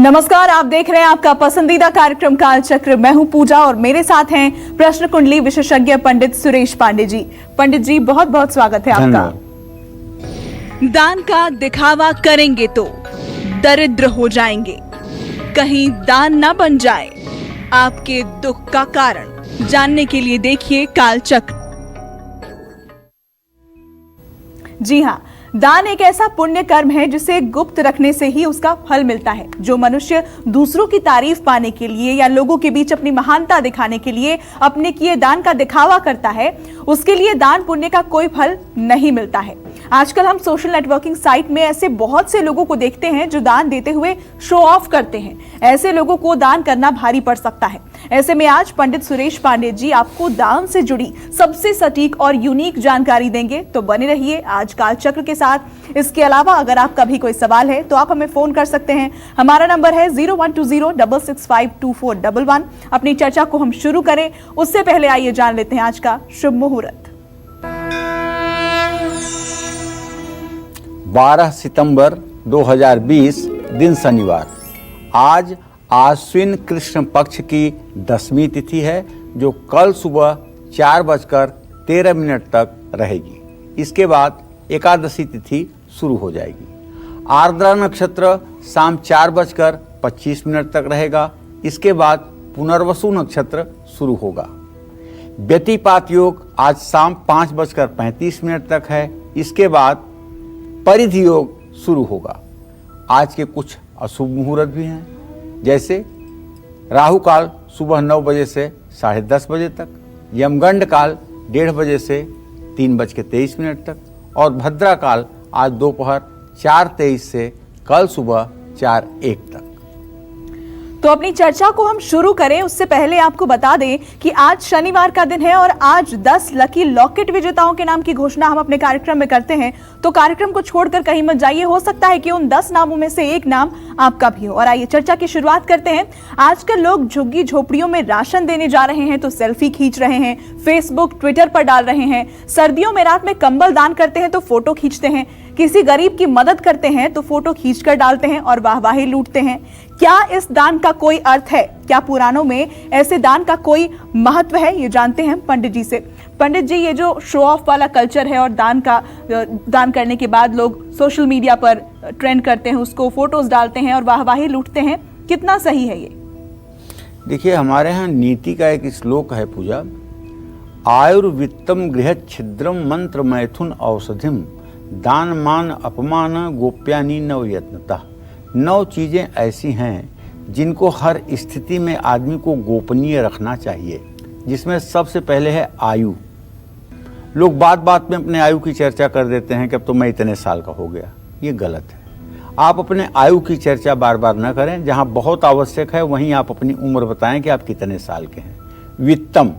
नमस्कार, आप देख रहे हैं आपका पसंदीदा कार्यक्रम कालचक्र। मैं हूं पूजा और मेरे साथ हैं प्रश्न कुंडली विशेषज्ञ पंडित सुरेश पांडे जी। पंडित जी, बहुत बहुत स्वागत है आपका। दान का दिखावा करेंगे तो दरिद्र हो जाएंगे, कहीं दान ना बन जाए आपके दुख का कारण। जानने के लिए देखिए कालचक्र। जी हाँ, दान एक ऐसा पुण्य कर्म है जिसे गुप्त रखने से ही उसका फल मिलता है। जो मनुष्य दूसरों की तारीफ पाने के लिए या लोगों के बीच अपनी महानता दिखाने के लिए अपने किए दान का दिखावा करता है, उसके लिए दान पुण्य का कोई फल नहीं मिलता है। आजकल हम सोशल नेटवर्किंग साइट में ऐसे बहुत से लोगों को देखते हैं जो दान देते हुए शो ऑफ करते हैं। ऐसे लोगों को दान करना भारी पड़ सकता है। ऐसे में आज पंडित सुरेश पांडे जी आपको दान से जुड़ी सबसे सटीक और यूनिक जानकारी देंगे, तो बने रहिए आज कालचक्र के साथ। इसके अलावा अगर आपका भी कोई सवाल है तो आप हमें फोन कर सकते हैं। हमारा नंबर है 012066524111। अपनी चर्चा को हम शुरू करें उससे पहले आइए जान लेते हैं आज का शुभ मुहूर्त। 12 सितंबर 2020 दिन शनिवार। आज आश्विन कृष्ण पक्ष की 10वीं तिथि है, जो कल सुबह 4:13 तक रहेगी। इसके बाद एकादशी तिथि शुरू हो जाएगी। आर्द्रा नक्षत्र शाम 4:25 तक रहेगा। इसके बाद पुनर्वसु नक्षत्र शुरू होगा। व्यतिपात योग आज शाम 5:35 तक है। इसके बाद परिधि योग शुरू होगा। आज के कुछ अशुभ मुहूर्त भी हैं, जैसे राहु काल सुबह 9 बजे से 10:30 बजे तक, यमगंड काल 1:30 बजे से 3:23 तक और भद्रा काल आज दोपहर 4:23 से कल सुबह 4:01 तक। तो अपनी चर्चा को हम शुरू करें उससे पहले आपको बता दें कि आज शनिवार का दिन है और आज 10 लकी लॉकेट विजेताओं के नाम की घोषणा हम अपने कार्यक्रम में करते हैं। तो कार्यक्रम को छोड़कर कहीं मत जाइए, हो सकता है कि उन 10 नामों में से एक नाम आपका भी हो। और आइए चर्चा की शुरुआत करते हैं। आजकल लोग झुग्गी झोपड़ियों में राशन देने जा रहे हैं तो सेल्फी खींच रहे हैं, फेसबुक ट्विटर पर डाल रहे हैं। सर्दियों में रात में कंबल दान करते हैं तो फोटो खींचते हैं। किसी गरीब की मदद करते हैं तो फोटो खींचकर डालते हैं और वाहवाही लूटते हैं। क्या इस दान का कोई अर्थ है? क्या पुराणों में ऐसे दान का कोई महत्व है? ये जानते हैं पंडित जी से। पंडित जी, ये जो शो ऑफ वाला कल्चर है और दान करने के बाद लोग सोशल मीडिया पर ट्रेंड करते हैं, उसको फोटोज डालते हैं और वाहवाही लूटते हैं, कितना सही है ये? देखिए, हमारे यहाँ नीति का एक श्लोक है पूजा, आयुर्वित्तम गृह छिद्रम मंत्र मैथुन औषधिम दान मान अपमान गोप्यानी नव यत्नता। 9 चीज़ें ऐसी हैं जिनको हर स्थिति में आदमी को गोपनीय रखना चाहिए, जिसमें सबसे पहले है आयु। लोग बात बात में अपने आयु की चर्चा कर देते हैं कि अब तो मैं इतने साल का हो गया। ये गलत है। आप अपने आयु की चर्चा बार बार न करें। जहाँ बहुत आवश्यक है वहीं आप अपनी उम्र बताएं कि आप कितने साल के हैं। वित्तम,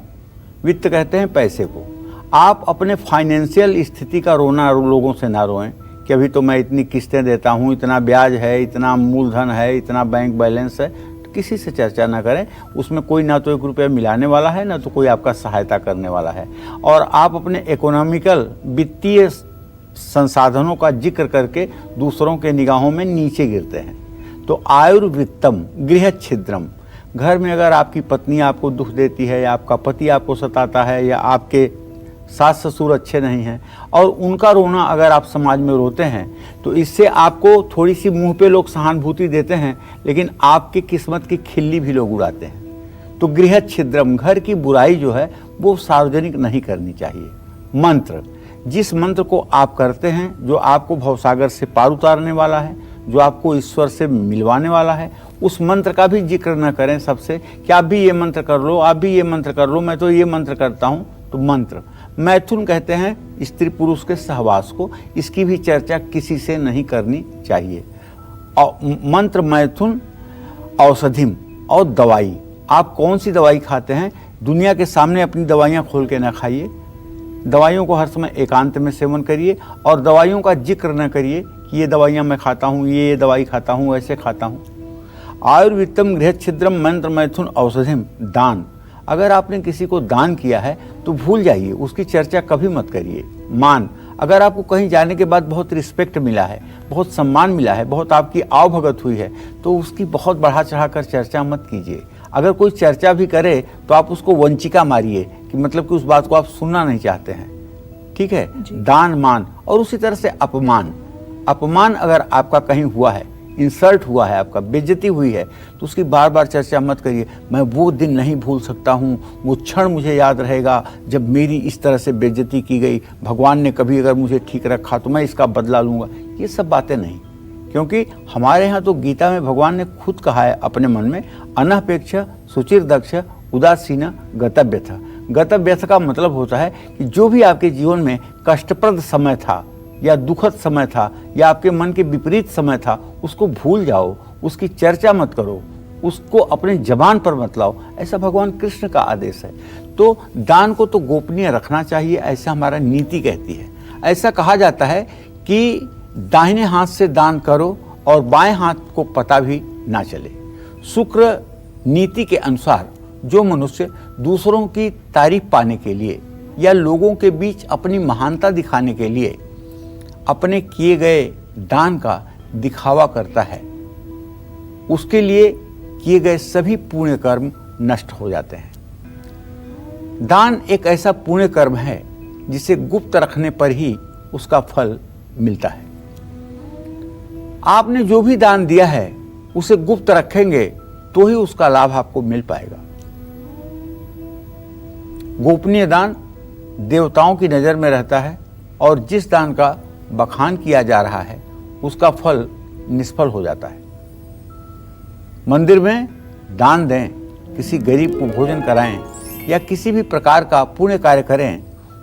वित्त कहते हैं पैसे को। आप अपने फाइनेंशियल स्थिति का रोना लोगों से ना रोएं कि अभी तो मैं इतनी किस्तें देता हूँ, इतना ब्याज है, इतना मूलधन है, इतना बैंक बैलेंस है। तो किसी से चर्चा ना करें। उसमें कोई ना तो 1 रुपया मिलाने वाला है, ना तो कोई आपका सहायता करने वाला है। और आप अपने इकोनॉमिकल वित्तीय संसाधनों का जिक्र करके दूसरों के निगाहों में नीचे गिरते हैं। तो आयुर्वित्तम गृह छिद्रम, घर में अगर आपकी पत्नी आपको दुख देती है या आपका पति आपको सताता है या आपके सास ससुर अच्छे नहीं हैं और उनका रोना अगर आप समाज में रोते हैं, तो इससे आपको थोड़ी सी मुंह पे लोग सहानुभूति देते हैं, लेकिन आपकी किस्मत की खिल्ली भी लोग उड़ाते हैं। तो गृह छिद्रम, घर की बुराई जो है वो सार्वजनिक नहीं करनी चाहिए। मंत्र, जिस मंत्र को आप करते हैं, जो आपको भवसागर से पार उतारने वाला है, जो आपको ईश्वर से मिलवाने वाला है, उस मंत्र का भी जिक्र न करें सबसे कि आप भी ये मंत्र कर लो, आप भी ये मंत्र कर लो, मैं तो ये मंत्र करता हूँ। तो मंत्र, मैथुन कहते हैं स्त्री पुरुष के सहवास को, इसकी भी चर्चा किसी से नहीं करनी चाहिए। और मंत्र मैथुन औषधिम, और दवाई, आप कौन सी दवाई खाते हैं दुनिया के सामने अपनी दवाइयाँ खोल के ना खाइए। दवाइयों को हर समय एकांत में सेवन करिए और दवाइयों का जिक्र न करिए कि ये दवाइयाँ मैं खाता हूँ, ये दवाई खाता हूँ, ऐसे खाता हूँ। आयुर्वित्तम गृह छिद्रम मंत्र मैथुन औषधिम दान, अगर आपने किसी को दान किया है तो भूल जाइए, उसकी चर्चा कभी मत करिए। मान, अगर आपको कहीं जाने के बाद बहुत रिस्पेक्ट मिला है, बहुत सम्मान मिला है, बहुत आपकी आवभगत हुई है, तो उसकी बहुत बढ़ा चढ़ाकर चर्चा मत कीजिए। अगर कोई चर्चा भी करे तो आप उसको वंचिका मारिए कि मतलब कि उस बात को आप सुनना नहीं चाहते हैं। ठीक है, दान मान। और उसी तरह से अपमान, अपमान अगर आपका कहीं हुआ है, इंसल्ट हुआ है, आपका बेइज्जती हुई है, तो उसकी बार बार चर्चा मत करिए। मैं वो दिन नहीं भूल सकता हूँ, वो क्षण मुझे याद रहेगा जब मेरी इस तरह से बेइज्जती की गई, भगवान ने कभी अगर मुझे ठीक रखा तो मैं इसका बदला लूँगा। ये सब बातें नहीं, क्योंकि हमारे यहाँ तो गीता में भगवान ने खुद कहा है अपने मन में, अनपेक्ष सुचिर दक्ष उदासीन गतव्यथ। गतव्यथ का मतलब होता है कि जो भी आपके जीवन में कष्टप्रद समय था या दुखद समय था या आपके मन के विपरीत समय था, उसको भूल जाओ, उसकी चर्चा मत करो, उसको अपने जबान पर मत लाओ। ऐसा भगवान कृष्ण का आदेश है। तो दान को तो गोपनीय रखना चाहिए, ऐसा हमारा नीति कहती है। ऐसा कहा जाता है कि दाहिने हाथ से दान करो और बाएं हाथ को पता भी ना चले। शुक्र नीति के अनुसार जो मनुष्य दूसरों की तारीफ पाने के लिए या लोगों के बीच अपनी महानता दिखाने के लिए अपने किए गए दान का दिखावा करता है, उसके लिए किए गए सभी पुण्य कर्म नष्ट हो जाते हैं। दान एक ऐसा पुण्य कर्म है जिसे गुप्त रखने पर ही उसका फल मिलता है। आपने जो भी दान दिया है उसे गुप्त रखेंगे तो ही उसका लाभ आपको मिल पाएगा। गोपनीय दान देवताओं की नजर में रहता है और जिस दान का बखान किया जा रहा है उसका फल निष्फल हो जाता है। मंदिर में दान दें, किसी गरीब को भोजन कराएं या किसी भी प्रकार का पुण्य कार्य करें,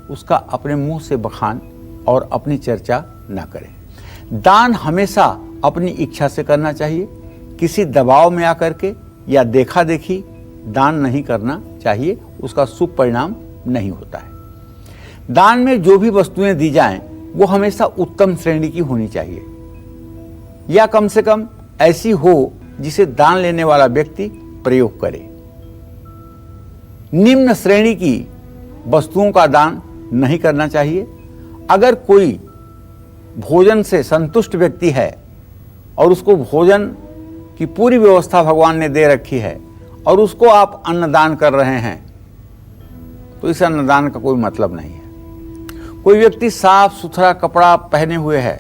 उसका अपने मुंह से बखान और अपनी चर्चा ना करें। दान हमेशा अपनी इच्छा से करना चाहिए, किसी दबाव में आकर के या देखा देखी दान नहीं करना चाहिए, उसका शुभ परिणाम नहीं होता है। दान में जो भी वस्तुएं दी जाएं वो हमेशा उत्तम श्रेणी की होनी चाहिए या कम से कम ऐसी हो जिसे दान लेने वाला व्यक्ति प्रयोग करे। निम्न श्रेणी की वस्तुओं का दान नहीं करना चाहिए। अगर कोई भोजन से संतुष्ट व्यक्ति है और उसको भोजन की पूरी व्यवस्था भगवान ने दे रखी है और उसको आप अन्नदान कर रहे हैं, तो इस अन्नदान का कोई मतलब नहीं है। कोई व्यक्ति साफ सुथरा कपड़ा पहने हुए है,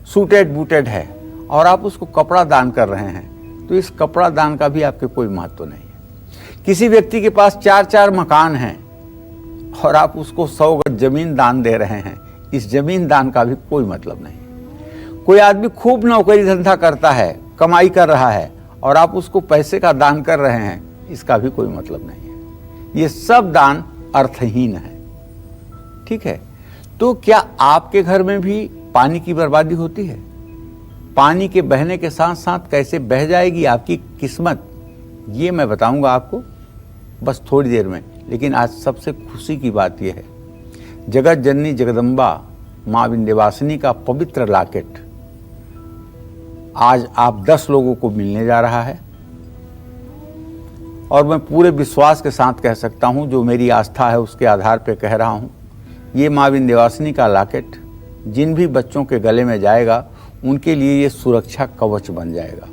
सूटेड बूटेड है, और आप उसको कपड़ा दान कर रहे हैं, तो इस कपड़ा दान का भी आपके कोई महत्व नहीं है। किसी व्यक्ति के पास 4-4 मकान हैं और आप उसको 100 गज जमीन दान दे रहे हैं, इस जमीन दान का भी कोई मतलब नहीं है। कोई आदमी खूब नौकरी धंधा करता है, कमाई कर रहा है, और आप उसको पैसे का दान कर रहे हैं, इसका भी कोई मतलब नहीं है। ये सब दान अर्थहीन है। ठीक है, तो क्या आपके घर में भी पानी की बर्बादी होती है? पानी के बहने के साथ साथ कैसे बह जाएगी आपकी किस्मत, ये मैं बताऊंगा आपको बस थोड़ी देर में। लेकिन आज सबसे खुशी की बात यह है, जगत जननी जगदम्बा माँ विंध्यवासिनी का पवित्र लॉकेट आज आप 10 लोगों को मिलने जा रहा है। और मैं पूरे विश्वास के साथ कह सकता हूं, जो मेरी आस्था है उसके आधार पर कह रहा हूं, ये माँ विंध्यवासिनी का लॉकेट जिन भी बच्चों के गले में जाएगा उनके लिए ये सुरक्षा कवच बन जाएगा।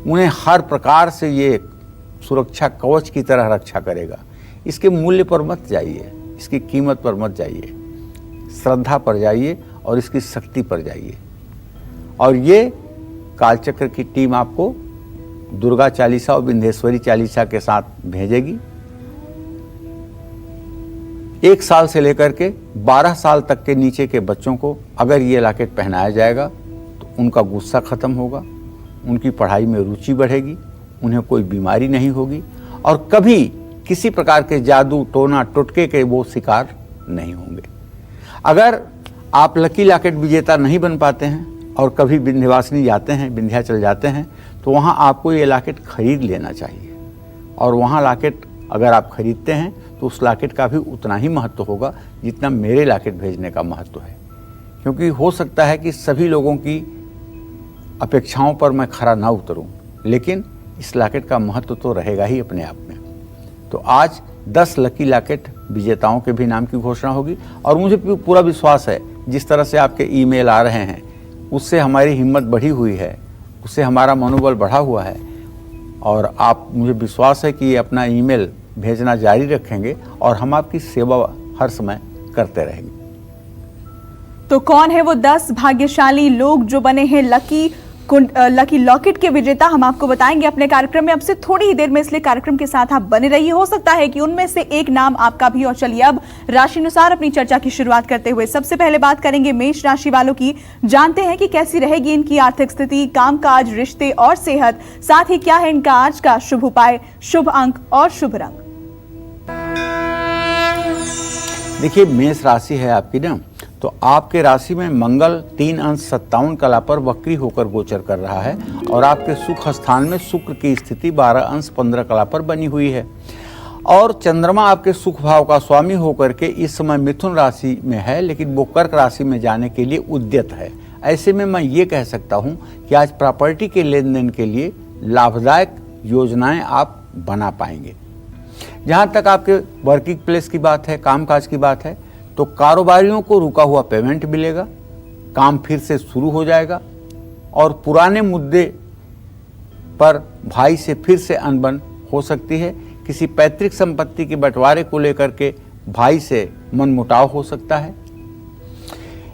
उन्हें हर प्रकार से ये सुरक्षा कवच की तरह रक्षा करेगा। इसके मूल्य पर मत जाइए, इसकी कीमत पर मत जाइए, श्रद्धा पर जाइए और इसकी शक्ति पर जाइए। और ये कालचक्र की टीम आपको दुर्गा चालीसा और विंध्येश्वरी चालीसा के साथ भेजेगी। 1 साल से लेकर के 12 साल तक के नीचे के बच्चों को अगर ये लॉकेट पहनाया जाएगा तो उनका गुस्सा खत्म होगा, उनकी पढ़ाई में रुचि बढ़ेगी, उन्हें कोई बीमारी नहीं होगी और कभी किसी प्रकार के जादू टोना टोटके के वो शिकार नहीं होंगे। अगर आप लकी लॉकेट विजेता नहीं बन पाते हैं और कभी विंध्यवासिनी जाते हैं, विंध्याचल जाते हैं, तो वहाँ आपको ये लॉकेट खरीद लेना चाहिए। और वहाँ लॉकेट अगर आप खरीदते हैं तो उस लॉकेट का भी उतना ही महत्व होगा जितना मेरे लॉकेट भेजने का महत्व है। क्योंकि हो सकता है कि सभी लोगों की अपेक्षाओं पर मैं खरा ना उतरूं, लेकिन इस लॉकेट का महत्व तो रहेगा ही अपने आप में। तो आज 10 लकी लॉकेट विजेताओं के भी नाम की घोषणा होगी। और मुझे पूरा विश्वास है जिस तरह से आपके ईमेल आ रहे हैं उससे हमारी हिम्मत बढ़ी हुई है, उससे हमारा मनोबल बढ़ा हुआ है। और आप, मुझे विश्वास है कि अपना ईमेल भेजना जारी रखेंगे और हम आपकी सेवा हर समय करते रहेंगे। तो कौन है वो 10 भाग्यशाली लोग जो बने हैं लकी लॉकेट के विजेता, हम आपको बताएंगे अपने कार्यक्रम में अब से थोड़ी ही देर में, इसलिए कार्यक्रम के साथ आप बने रहिए। हो सकता है कि उनमें से एक नाम आपका भी। और चलिए अब राशि अनुसार अपनी चर्चा की शुरुआत करते हुए सबसे पहले बात करेंगे मेष राशि वालों की। जानते हैं कि कैसी रहेगी इनकी आर्थिक स्थिति, कामकाज, रिश्ते और सेहत, साथ ही क्या है इनका आज का शुभ उपाय, शुभ अंक और शुभ रंग। देखिए, मेष राशि है आपकी ना, तो आपके राशि में मंगल 3 अंश 57 कला पर वक्री होकर गोचर कर रहा है और आपके सुख स्थान में शुक्र की स्थिति 12 अंश 15 कला पर बनी हुई है। और चंद्रमा आपके सुख भाव का स्वामी होकर के इस समय मिथुन राशि में है, लेकिन वो कर्क राशि में जाने के लिए उद्यत है। ऐसे में मैं ये कह सकता हूँ कि आज प्रॉपर्टी के लेन देन के लिए लाभदायक योजनाएं आप बना पाएंगे। जहाँ तक आपके वर्किंग प्लेस की बात है, कामकाज की बात है, तो कारोबारियों को रुका हुआ पेमेंट मिलेगा, काम फिर से शुरू हो जाएगा और पुराने मुद्दे पर भाई से फिर से अनबन हो सकती है। किसी पैतृक संपत्ति के बंटवारे को लेकर के भाई से मनमुटाव हो सकता है।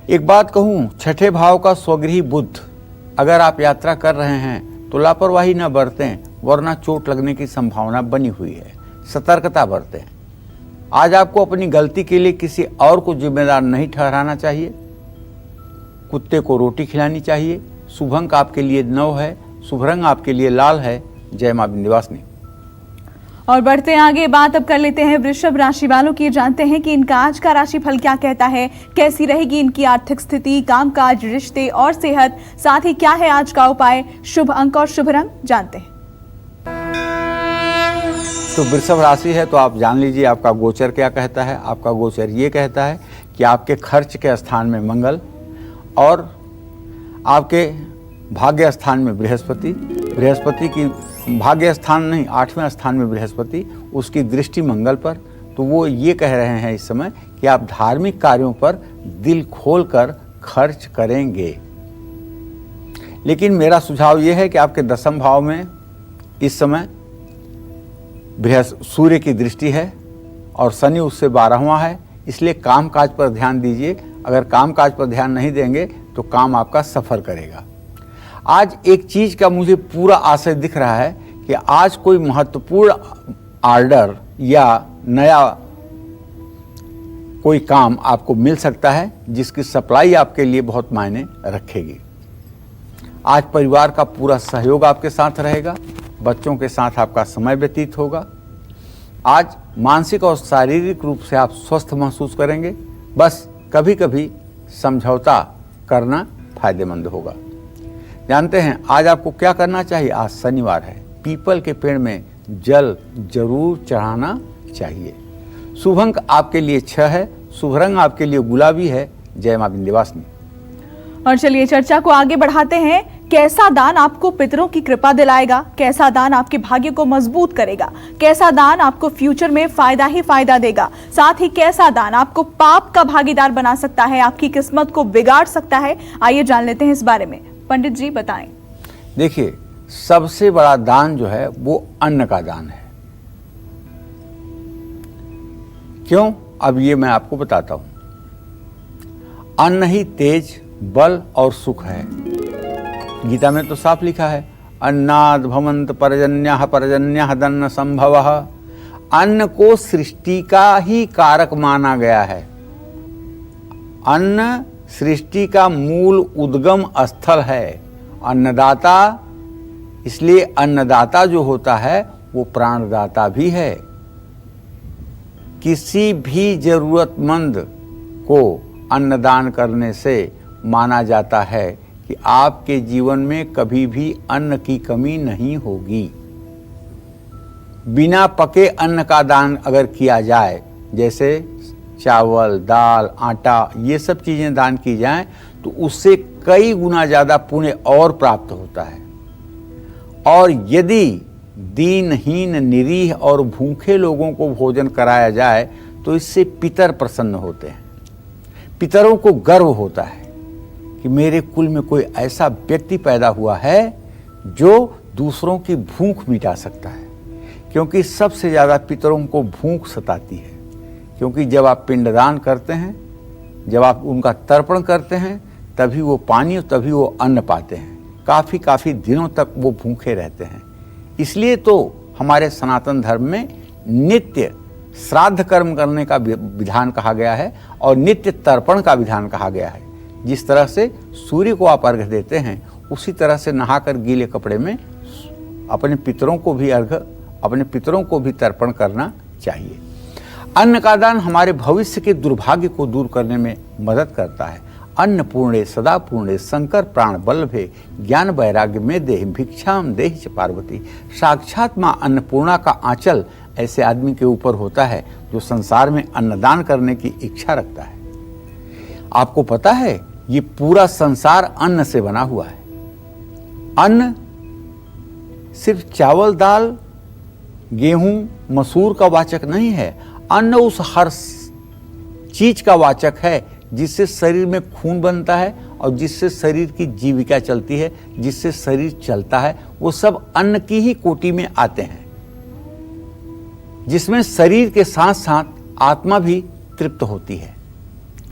एक बात कहूँ, छठे भाव का स्वगृही बुध, अगर आप यात्रा कर रहे हैं तो लापरवाही न बरतें, वरना चोट लगने की संभावना बनी हुई है। सतर्कता बरतें। आज आपको अपनी गलती के लिए किसी और को जिम्मेदार नहीं ठहराना चाहिए। कुत्ते को रोटी खिलानी चाहिए। शुभ अंक आपके लिए 9 है, शुभ रंग आपके लिए लाल है। जय मां विंध्यवासिनी। और बढ़ते हैं आगे, बात अब कर लेते हैं वृषभ राशि वालों की। जानते हैं कि इनका आज का राशिफल क्या कहता है, कैसी रहेगी इनकी आर्थिक स्थिति, कामकाज, रिश्ते और सेहत, साथ ही क्या है आज का उपाय, शुभ अंक और शुभ रंग, जानते हैं। तो वृषभ राशि है तो आप जान लीजिए आपका गोचर क्या कहता है। आपका गोचर ये कहता है कि आपके खर्च के स्थान में मंगल और आपके भाग्य स्थान में बृहस्पति की भाग्य स्थान नहीं, 8वें स्थान में बृहस्पति, उसकी दृष्टि मंगल पर। तो वो ये कह रहे हैं इस समय कि आप धार्मिक कार्यों पर दिल खोलकर खर्च करेंगे। लेकिन मेरा सुझाव ये है कि आपके 10वें भाव में इस समय सूर्य की दृष्टि है और शनि उससे 12वां है, इसलिए कामकाज पर ध्यान दीजिए। अगर कामकाज पर ध्यान नहीं देंगे तो काम आपका सफ़र करेगा। आज एक चीज़ का मुझे पूरा आशय दिख रहा है कि आज कोई महत्वपूर्ण ऑर्डर या नया कोई काम आपको मिल सकता है जिसकी सप्लाई आपके लिए बहुत मायने रखेगी। आज परिवार का पूरा सहयोग आपके साथ रहेगा, बच्चों के साथ आपका समय व्यतीत होगा। आज मानसिक और शारीरिक रूप से आप स्वस्थ महसूस करेंगे। बस कभी कभी समझौता करना फायदेमंद होगा। जानते हैं आज आपको क्या करना चाहिए। आज शनिवार है, पीपल के पेड़ में जल जरूर चढ़ाना चाहिए। शुभ अंक आपके लिए 6 है, शुभ रंग आपके लिए गुलाबी है। जय मां विंध्यवासिनी। और चलिए चर्चा को आगे बढ़ाते हैं। कैसा दान आपको पितरों की कृपा दिलाएगा, कैसा दान आपके भाग्य को मजबूत करेगा, कैसा दान आपको फ्यूचर में फायदा ही फायदा देगा, साथ ही कैसा दान आपको पाप का भागीदार बना सकता है, आपकी किस्मत को बिगाड़ सकता है। आइए जान लेते हैं इस बारे में। पंडित जी बताएं। देखिए, सबसे बड़ा दान जो है वो अन्न का दान है। क्यों? अब ये मैं आपको बताता हूं। अन्न ही तेज, बल और सुख है। गीता में तो साफ लिखा है, अन्नाद भवंत पर्जन्यः पर्जन्यः दन्न संभवः। अन्न को सृष्टि का ही कारक माना गया है। अन्न सृष्टि का मूल उद्गम स्थल है। अन्नदाता, इसलिए अन्नदाता जो होता है वो प्राणदाता भी है। किसी भी जरूरतमंद को अन्नदान करने से माना जाता है कि आपके जीवन में कभी भी अन्न की कमी नहीं होगी। बिना पके अन्न का दान अगर किया जाए, जैसे चावल, दाल, आटा, ये सब चीज़ें दान की जाएं, तो उससे कई गुना ज़्यादा पुण्य और प्राप्त होता है। और यदि दीनहीन, निरीह और भूखे लोगों को भोजन कराया जाए तो इससे पितर प्रसन्न होते हैं। पितरों को गर्व होता है कि मेरे कुल में कोई ऐसा व्यक्ति पैदा हुआ है जो दूसरों की भूख मिटा सकता है, क्योंकि सबसे ज़्यादा पितरों को भूख सताती है। क्योंकि जब आप पिंडदान करते हैं, जब आप उनका तर्पण करते हैं, तभी वो पानी और तभी वो अन्न पाते हैं। काफ़ी दिनों तक वो भूखे रहते हैं। इसलिए तो हमारे सनातन धर्म में नित्य श्राद्ध कर्म करने का विधान कहा गया है और नित्य तर्पण का विधान कहा गया है। जिस तरह से सूर्य को आप अर्घ्य देते हैं, उसी तरह से नहाकर गीले कपड़े में अपने पितरों को भी अर्घ्य, अपने पितरों को भी तर्पण करना चाहिए। अन्न का दान हमारे भविष्य के दुर्भाग्य को दूर करने में मदद करता है। अन्नपूर्णे सदा पूर्णे शंकर प्राण बल्लभे ज्ञान वैराग्य में देहि भिक्षाम देहि च पार्वती। साक्षात माँ अन्नपूर्णा का आंचल ऐसे आदमी के ऊपर होता है जो संसार में अन्नदान करने की इच्छा रखता है। आपको पता है ये पूरा संसार अन्न से बना हुआ है। अन्न सिर्फ चावल दाल गेहूं मसूर का वाचक नहीं है। अन्न उस हर चीज का वाचक है जिससे शरीर में खून बनता है और जिससे शरीर की जीविका चलती है, जिससे शरीर चलता है। वो सब अन्न की ही कोटि में आते हैं, जिसमें शरीर के साथ साथ आत्मा भी तृप्त होती है।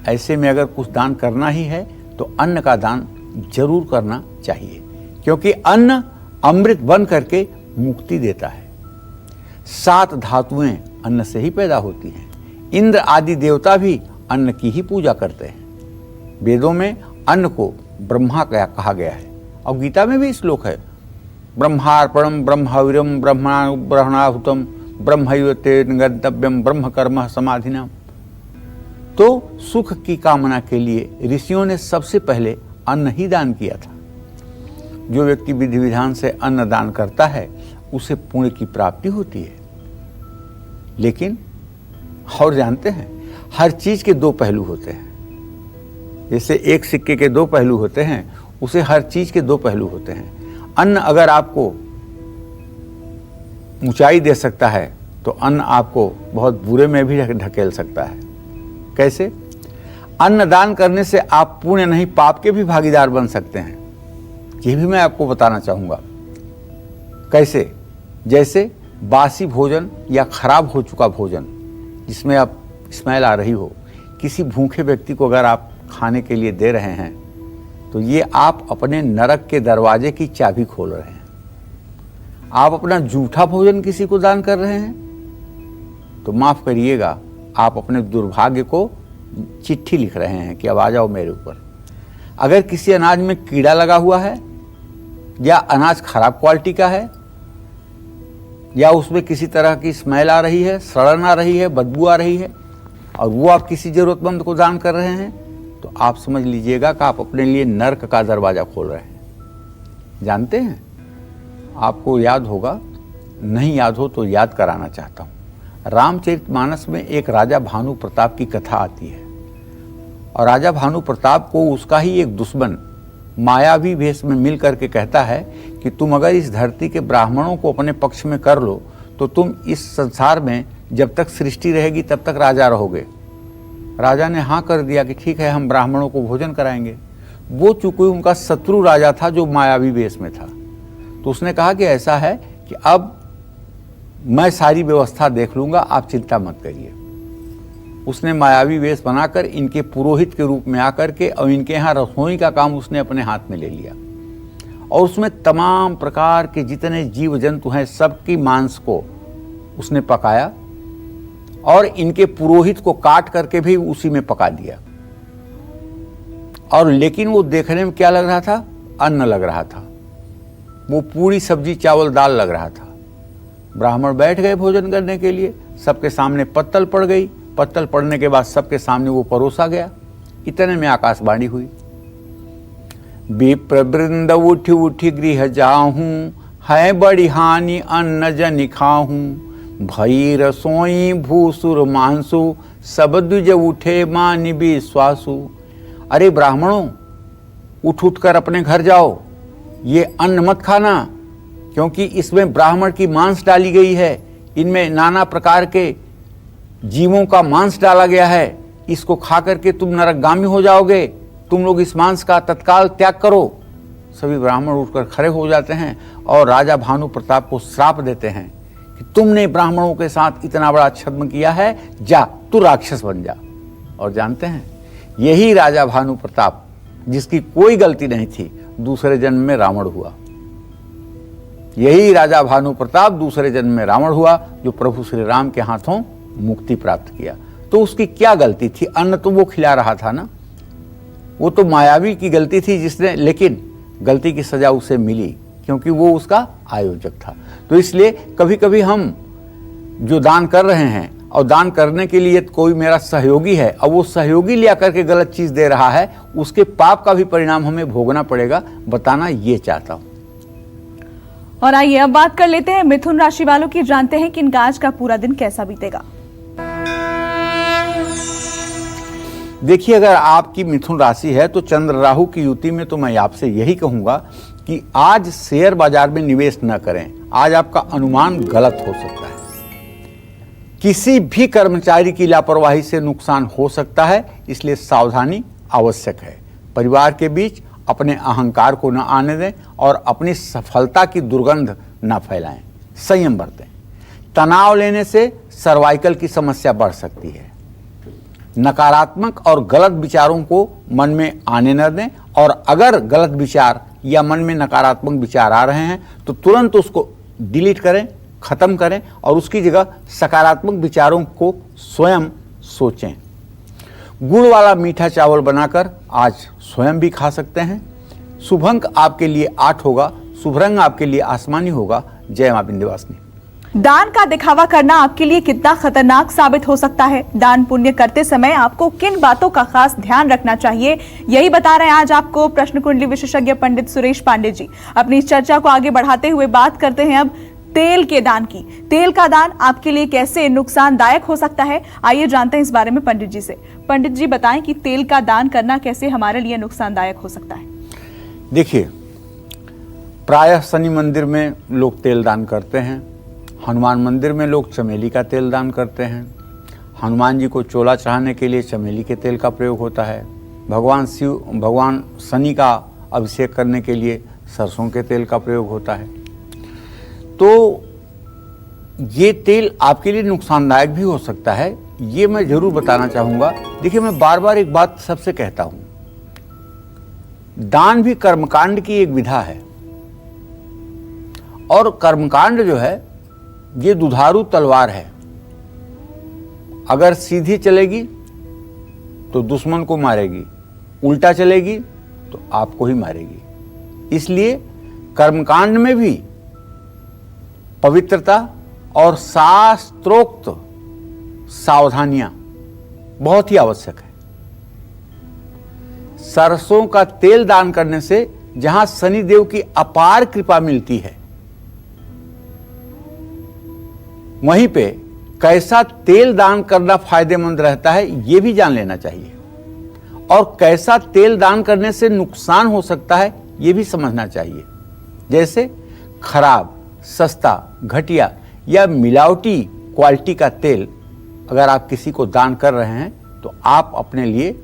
ऐसे में अगर कुछ दान करना ही है तो अन्न का दान जरूर करना चाहिए, क्योंकि अन्न अमृत बन करके मुक्ति देता है। 7 धातुएं अन्न से ही पैदा होती हैं। इंद्र आदि देवता भी अन्न की ही पूजा करते हैं। वेदों में अन्न को ब्रह्मा कहा गया है और गीता में भी श्लोक है, ब्रह्मार्पणम ब्रह्मवीरम ब्रह्मणाहुतम ब्रह्मैवते गंतव्यम ब्रह्म कर्म समाधिना। तो सुख की कामना के लिए ऋषियों ने सबसे पहले अन्न ही दान किया था। जो व्यक्ति विधि विधान से अन्न दान करता है उसे पुण्य की प्राप्ति होती है। लेकिन और जानते हैं, हर चीज के 2 पहलू होते हैं। जैसे एक सिक्के के 2 पहलू होते हैं, उसे हर चीज के 2 पहलू होते हैं। अन्न अगर आपको ऊंचाई दे सकता है तो अन्न आपको बहुत बुरे में भी ढकेल सकता है। कैसे? अन्न दान करने से आप पुण्य नहीं पाप के भी भागीदार बन सकते हैं। ये भी मैं आपको बताना चाहूंगा। कैसे? जैसे बासी भोजन या खराब हो चुका भोजन जिसमें अब स्मेल आ रही हो, किसी भूखे व्यक्ति को अगर आप खाने के लिए दे रहे हैं तो ये आप अपने नरक के दरवाजे की चाबी खोल रहे हैं। आप अपना जूठा भोजन किसी को दान कर रहे हैं तो माफ करिएगा, आप अपने दुर्भाग्य को चिट्ठी लिख रहे हैं कि अब आ जाओ मेरे ऊपर। अगर किसी अनाज में कीड़ा लगा हुआ है या अनाज खराब क्वालिटी का है या उसमें किसी तरह की स्मेल आ रही है, सड़न आ रही है, बदबू आ रही है और वो आप किसी जरूरतमंद को दान कर रहे हैं, तो आप समझ लीजिएगा कि आप अपने लिए नर्क का दरवाजा खोल रहे हैं। जानते हैं, आपको याद होगा, नहीं याद हो तो याद कराना चाहता हूँ। रामचरितमानस में एक राजा भानु प्रताप की कथा आती है और राजा भानु प्रताप को उसका ही एक दुश्मन मायावी वेश में मिल करके कहता है कि तुम अगर इस धरती के ब्राह्मणों को अपने पक्ष में कर लो तो तुम इस संसार में जब तक सृष्टि रहेगी तब तक राजा रहोगे। राजा ने हाँ कर दिया कि ठीक है, हम ब्राह्मणों को भोजन कराएंगे। वो चूंकि उनका शत्रु राजा था जो मायावी वेश में था, तो उसने कहा कि ऐसा है कि अब मैं सारी व्यवस्था देख लूंगा, आप चिंता मत करिए। उसने मायावी वेश बनाकर इनके पुरोहित के रूप में आकर के और इनके यहाँ रसोई का काम उसने अपने हाथ में ले लिया और उसमें तमाम प्रकार के जितने जीव जंतु हैं सबकी मांस को उसने पकाया और इनके पुरोहित को काट करके भी उसी में पका दिया। और लेकिन वो देखने में क्या लग रहा था? अन्न लग रहा था। वो पूरी सब्जी चावल दाल लग रहा था। ब्राह्मण बैठ गए भोजन करने के लिए, सबके सामने पत्तल पड़ गई। पत्तल पड़ने के बाद सबके सामने वो परोसा गया। इतने में आकाशवाणी हुई, विप्रवृंद उठी उठी गृह जाहूं, है बड़ी हानि अन्न जनि खाहूं। भई रसोई भूसुर मांसु, सब द्विज उठे मानि विश्वासु। अरे ब्राह्मणों, उठ उठ कर अपने घर जाओ, ये अन्न मत खाना, क्योंकि इसमें ब्राह्मण की मांस डाली गई है। इनमें नाना प्रकार के जीवों का मांस डाला गया है, इसको खा करके तुम नरकगामी हो जाओगे, तुम लोग इस मांस का तत्काल त्याग करो। सभी ब्राह्मण उठकर खड़े हो जाते हैं और राजा भानु प्रताप को श्राप देते हैं कि तुमने ब्राह्मणों के साथ इतना बड़ा छद्म किया है, जा तू राक्षस बन जा। और जानते हैं, यही राजा भानु प्रताप, जिसकी कोई गलती नहीं थी, दूसरे जन्म में रावण हुआ। यही राजा भानु प्रताप दूसरे जन्म में रावण हुआ, जो प्रभु श्री राम के हाथों मुक्ति प्राप्त किया। तो उसकी क्या गलती थी? अन्न तो वो खिला रहा था ना, वो तो मायावी की गलती थी जिसने, लेकिन गलती की सजा उसे मिली क्योंकि वो उसका आयोजक था। तो इसलिए कभी कभी हम जो दान कर रहे हैं और दान करने के लिए कोई मेरा सहयोगी है और वो सहयोगी लिया करके गलत चीज दे रहा है, उसके पाप का भी परिणाम हमें भोगना पड़ेगा, बताना ये चाहता हूं। और आइए अब बात कर लेते हैं मिथुन राशि वालों की, जानते हैं कि इनका आज का पूरा दिन कैसा बीतेगा। देखिए, अगर आपकी मिथुन राशि है तो चंद्र राहु की युति में तो मैं आपसे यही कहूंगा कि आज शेयर बाजार में निवेश न करें। आज आपका अनुमान गलत हो सकता है। किसी भी कर्मचारी की लापरवाही से नुकसान हो सकता है, इसलिए सावधानी आवश्यक है। परिवार के बीच अपने अहंकार को न आने दें और अपनी सफलता की दुर्गंध न फैलाएं। संयम बरतें। तनाव लेने से सर्वाइकल की समस्या बढ़ सकती है। नकारात्मक और गलत विचारों को मन में आने न दें, और अगर गलत विचार या मन में नकारात्मक विचार आ रहे हैं तो तुरंत उसको डिलीट करें, खत्म करें और उसकी जगह सकारात्मक विचारों को स्वयं सोचें। गुड़ वाला मीठा चावल बनाकर आज स्वयं भी खा सकते हैं। शुभ अंक आपके लिए 8 होगा, शुभ रंग आपके लिए आसमानी होगा। जय मां विंध्यवासिनी। दान का दिखावा करना आपके लिए कितना खतरनाक साबित हो सकता है? दान पुण्य करते समय आपको किन बातों का खास ध्यान रखना चाहिए, यही बता रहे हैं आज आपको प्रश्न कुंडली विशेषज्ञ पंडित सुरेश पांडे जी। अपनी इस चर्चा को आगे बढ़ाते हुए बात करते हैं अब तेल के दान की। तेल का दान आपके लिए कैसे नुकसानदायक हो सकता है, आइए जानते हैं इस बारे में पंडित जी से। पंडित जी बताएं कि तेल का दान करना कैसे हमारे लिए नुकसानदायक हो सकता है। देखिए, प्रायः शनि मंदिर में लोग तेल दान करते हैं, हनुमान मंदिर में लोग चमेली का तेल दान करते हैं। हनुमान जी को चोला चढ़ाने के लिए चमेली के तेल का प्रयोग होता है। भगवान शनि का अभिषेक करने के लिए सरसों के तेल का प्रयोग होता है। तो ये तेल आपके लिए नुकसानदायक भी हो सकता है, ये मैं जरूर बताना चाहूँगा। देखिए, मैं बार बार एक बात सबसे कहता हूँ, दान भी कर्मकांड की एक विधा है, और कर्मकांड जो है ये दुधारू तलवार है। अगर सीधी चलेगी तो दुश्मन को मारेगी, उल्टा चलेगी तो आपको ही मारेगी। इसलिए कर्मकांड में भी पवित्रता और शास्त्रोक्त सावधानियां बहुत ही आवश्यक है। सरसों का तेल दान करने से जहां शनिदेव की अपार कृपा मिलती है, वहीं पे कैसा तेल दान करना फायदेमंद रहता है ये भी जान लेना चाहिए, और कैसा तेल दान करने से नुकसान हो सकता है ये भी समझना चाहिए। जैसे खराब, सस्ता, घटिया या मिलावटी क्वालिटी का तेल अगर आप किसी को दान कर रहे हैं तो आप अपने लिए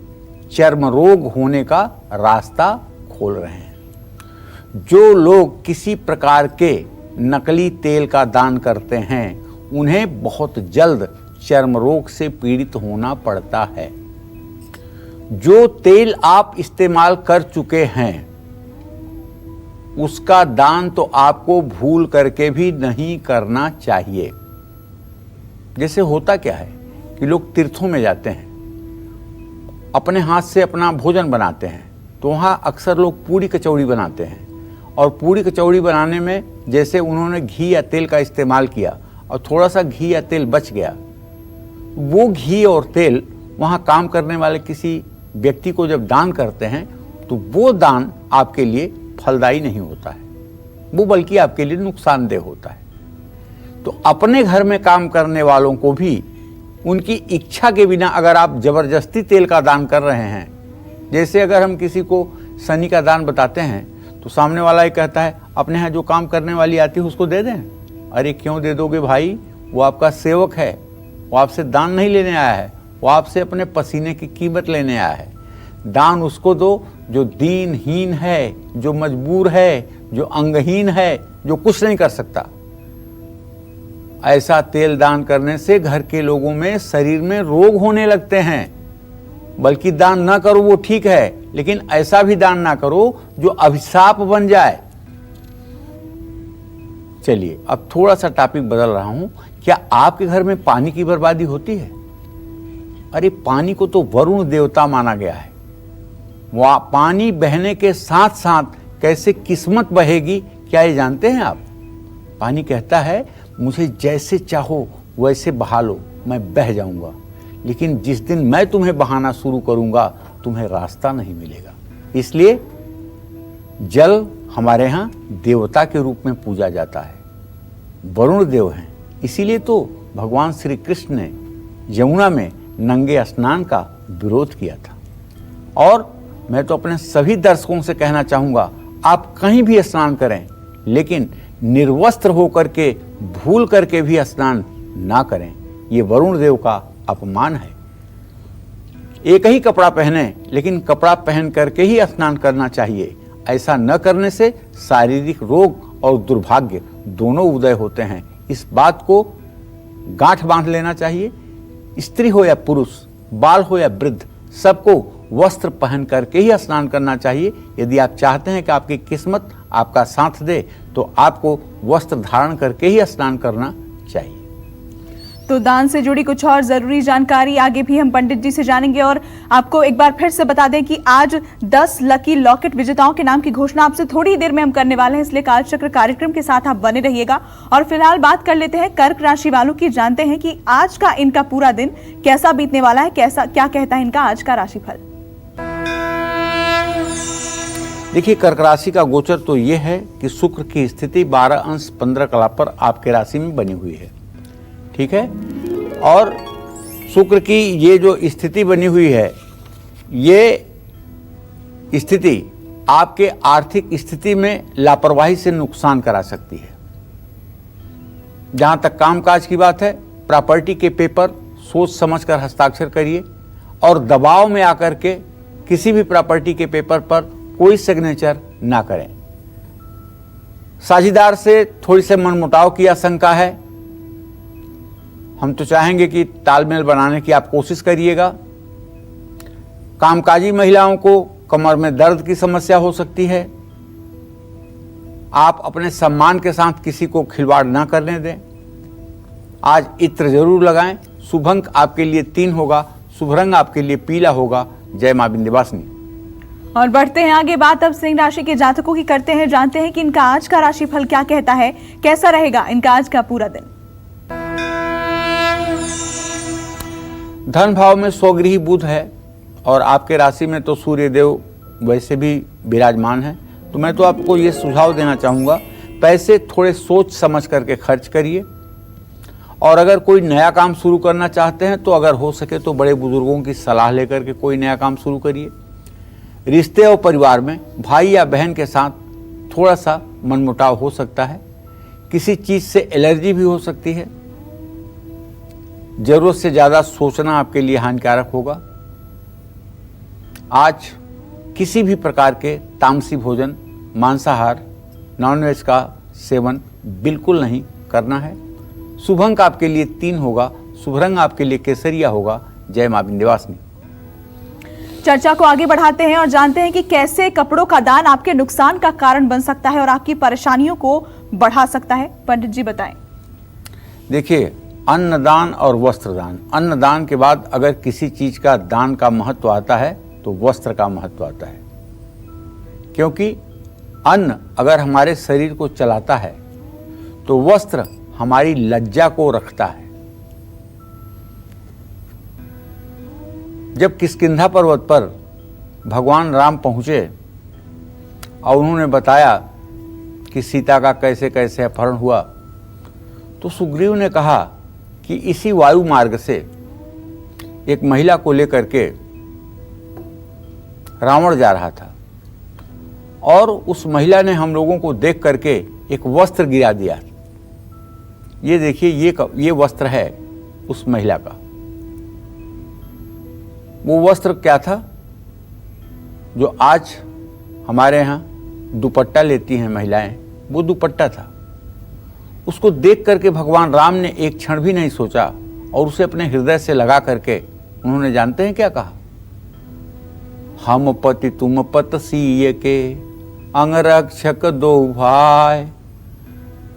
चर्म रोग होने का रास्ता खोल रहे हैं। जो लोग किसी प्रकार के नकली तेल का दान करते हैं उन्हें बहुत जल्द चर्म रोग से पीड़ित होना पड़ता है। जो तेल आप इस्तेमाल कर चुके हैं उसका दान तो आपको भूल करके भी नहीं करना चाहिए। जैसे होता क्या है कि लोग तीर्थों में जाते हैं, अपने हाथ से अपना भोजन बनाते हैं, तो वहां अक्सर लोग पूड़ी कचौड़ी बनाते हैं, और पूड़ी कचौड़ी बनाने में जैसे उन्होंने घी या तेल का इस्तेमाल किया और थोड़ा सा घी या तेल बच गया, वो घी और तेल वहां काम करने वाले किसी व्यक्ति को जब दान करते हैं तो वो दान आपके लिए फलदायी नहीं होता है, वो बल्कि आपके लिए नुकसानदेह होता है। तो अपने घर में काम करने वालों को भी उनकी इच्छा के बिना अगर आप जबरदस्ती तेल का दान कर रहे हैं, जैसे अगर हम किसी को शनि का दान बताते हैं तो सामने वाला ये कहता है अपने यहाँ जो काम करने वाली आती है उसको दे दें। अरे क्यों दे दोगे भाई, वो आपका सेवक है, वो आपसे दान नहीं लेने आया है, वो आपसे अपने पसीने की कीमत लेने आया है। दान उसको दो जो दीनहीन है, जो मजबूर है, जो अंगहीन है, जो कुछ नहीं कर सकता। ऐसा तेल दान करने से घर के लोगों में शरीर में रोग होने लगते हैं। बल्कि दान ना करो वो ठीक है, लेकिन ऐसा भी दान ना करो जो अभिशाप बन जाए। चलिए अब थोड़ा सा टॉपिक बदल रहा हूं। क्या आपके घर में पानी की बर्बादी होती है? अरे पानी को तो वरुण देवता माना गया है। वह पानी बहने के साथ साथ कैसे किस्मत बहेगी, क्या ये जानते हैं आप? पानी कहता है मुझे जैसे चाहो वैसे बहा लो, मैं बह जाऊंगा, लेकिन जिस दिन मैं तुम्हें बहाना शुरू करूंगा तुम्हें रास्ता नहीं मिलेगा। इसलिए जल हमारे यहाँ देवता के रूप में पूजा जाता है, वरुण देव हैं। इसीलिए तो भगवान श्री कृष्ण ने यमुना में नंगे स्नान का विरोध किया था। और मैं तो अपने सभी दर्शकों से कहना चाहूंगा, आप कहीं भी स्नान करें, लेकिन निर्वस्त्र होकर के भूल करके भी स्नान ना करें। ये वरुण देव का अपमान है। एक ही कपड़ा पहने, लेकिन कपड़ा पहन करके ही स्नान करना चाहिए। ऐसा न करने से शारीरिक रोग और दुर्भाग्य दोनों उदय होते हैं। इस बात को गांठ बांध लेना चाहिए। स्त्री हो या पुरुष, बाल हो या वृद्ध, सबको वस्त्र पहन करके ही स्नान करना चाहिए। यदि आप चाहते हैं कि आपकी किस्मत आपका साथ दे, तो आपको वस्त्र धारण करके ही स्नान करना चाहिए। तो दान से जुड़ी कुछ और जरूरी जानकारी आगे भी हम पंडित जी से जानेंगे। और आपको एक बार फिर से बता दें कि आज 10 लकी लॉकेट विजेताओं के नाम की घोषणा आपसे थोड़ी देर में हम करने वाले हैं, इसलिए कालचक्र कार्यक्रम के साथ आप बने रहिएगा। और फिलहाल बात कर लेते हैं कर्क राशि वालों की, जानते हैं कि आज का इनका पूरा दिन कैसा बीतने वाला है, क्या कहता है इनका आज का राशिफल। देखिए, कर्क राशि का गोचर तो ये है कि शुक्र की स्थिति 12 अंश 15 कला पर आपके राशि में बनी हुई है, ठीक है। और शुक्र की ये जो स्थिति बनी हुई है, ये स्थिति आपके आर्थिक स्थिति में लापरवाही से नुकसान करा सकती है। जहां तक कामकाज की बात है, प्रॉपर्टी के पेपर सोच समझकर हस्ताक्षर करिए और दबाव में आकर के किसी भी प्रॉपर्टी के पेपर पर कोई सिग्नेचर ना करें। साझीदार से थोड़ी से मनमुटाव की आशंका है। हम तो चाहेंगे कि तालमेल बनाने की आप कोशिश करिएगा। कामकाजी महिलाओं को कमर में दर्द की समस्या हो सकती है। आप अपने सम्मान के साथ किसी को खिलवाड़ ना करने दें। आज इत्र जरूर लगाएं। शुभ अंक आपके लिए 3 होगा, शुभ रंग आपके लिए पीला होगा। जय मां विंध्यवासिनी। और बढ़ते हैं आगे, बात अब सिंह राशि के जातकों की करते हैं, जानते हैं कि इनका आज का राशिफल क्या कहता है, कैसा रहेगा इनका आज का पूरा दिन। धन भाव में स्वगृही बुध है और आपके राशि में तो सूर्य देव वैसे भी विराजमान है। तो मैं तो आपको ये सुझाव देना चाहूँगा, पैसे थोड़े सोच समझ करके खर्च करिए। और अगर कोई नया काम शुरू करना चाहते हैं तो अगर हो सके तो बड़े बुजुर्गों की सलाह लेकर के कोई नया काम शुरू करिए। रिश्ते और परिवार में भाई या बहन के साथ थोड़ा सा मनमुटाव हो सकता है। किसी चीज़ से एलर्जी भी हो सकती है। जरूरत से ज़्यादा सोचना आपके लिए हानिकारक होगा। आज किसी भी प्रकार के तामसी भोजन, मांसाहार, नॉनवेज का सेवन बिल्कुल नहीं करना है। शुभ अंक आपके लिए 3 होगा, शुभ रंग आपके लिए केसरिया होगा। जय मां विंध्यवासिनी। चर्चा को आगे बढ़ाते हैं और जानते हैं कि कैसे कपड़ों का दान आपके नुकसान का कारण बन सकता है और आपकी परेशानियों को बढ़ा सकता है। पंडित जी बताएं। देखिए, अन्नदान और वस्त्रदान, अन्नदान के बाद अगर किसी चीज का दान का महत्व आता है तो वस्त्र का महत्व आता है। क्योंकि अन्न अगर हमारे शरीर को चलाता है तो वस्त्र हमारी लज्जा को रखता है। जब किष्किंधा पर्वत पर भगवान राम पहुंचे और उन्होंने बताया कि सीता का कैसे कैसे अपहरण हुआ, तो सुग्रीव ने कहा कि इसी वायु मार्ग से एक महिला को लेकर के रावण जा रहा था और उस महिला ने हम लोगों को देख करके एक वस्त्र गिरा दिया। ये देखिए, ये वस्त्र है उस महिला का। वो वस्त्र क्या था जो आज हमारे यहाँ दुपट्टा लेती हैं महिलाएं, वो दुपट्टा था। उसको देख करके भगवान राम ने एक क्षण भी नहीं सोचा और उसे अपने हृदय से लगा करके उन्होंने जानते हैं क्या कहा? हम पति तुम पत सीय के अंगरक्षक दो भाई,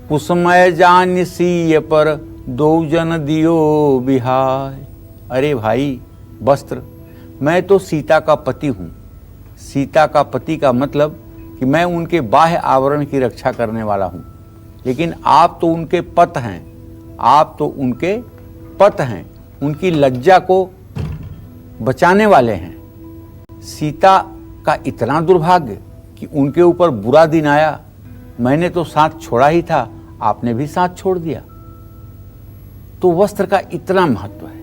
कुसमय जान सीय पर दो जन दियो बिहाय। अरे भाई वस्त्र, मैं तो सीता का पति हूं। सीता का पति का मतलब कि मैं उनके बाह्य आवरण की रक्षा करने वाला हूं, लेकिन आप तो उनके पत हैं। आप तो उनके पत हैं, उनकी लज्जा को बचाने वाले हैं। सीता का इतना दुर्भाग्य कि उनके ऊपर बुरा दिन आया, मैंने तो साथ छोड़ा ही था, आपने भी साथ छोड़ दिया। तो वस्त्र का इतना महत्व है।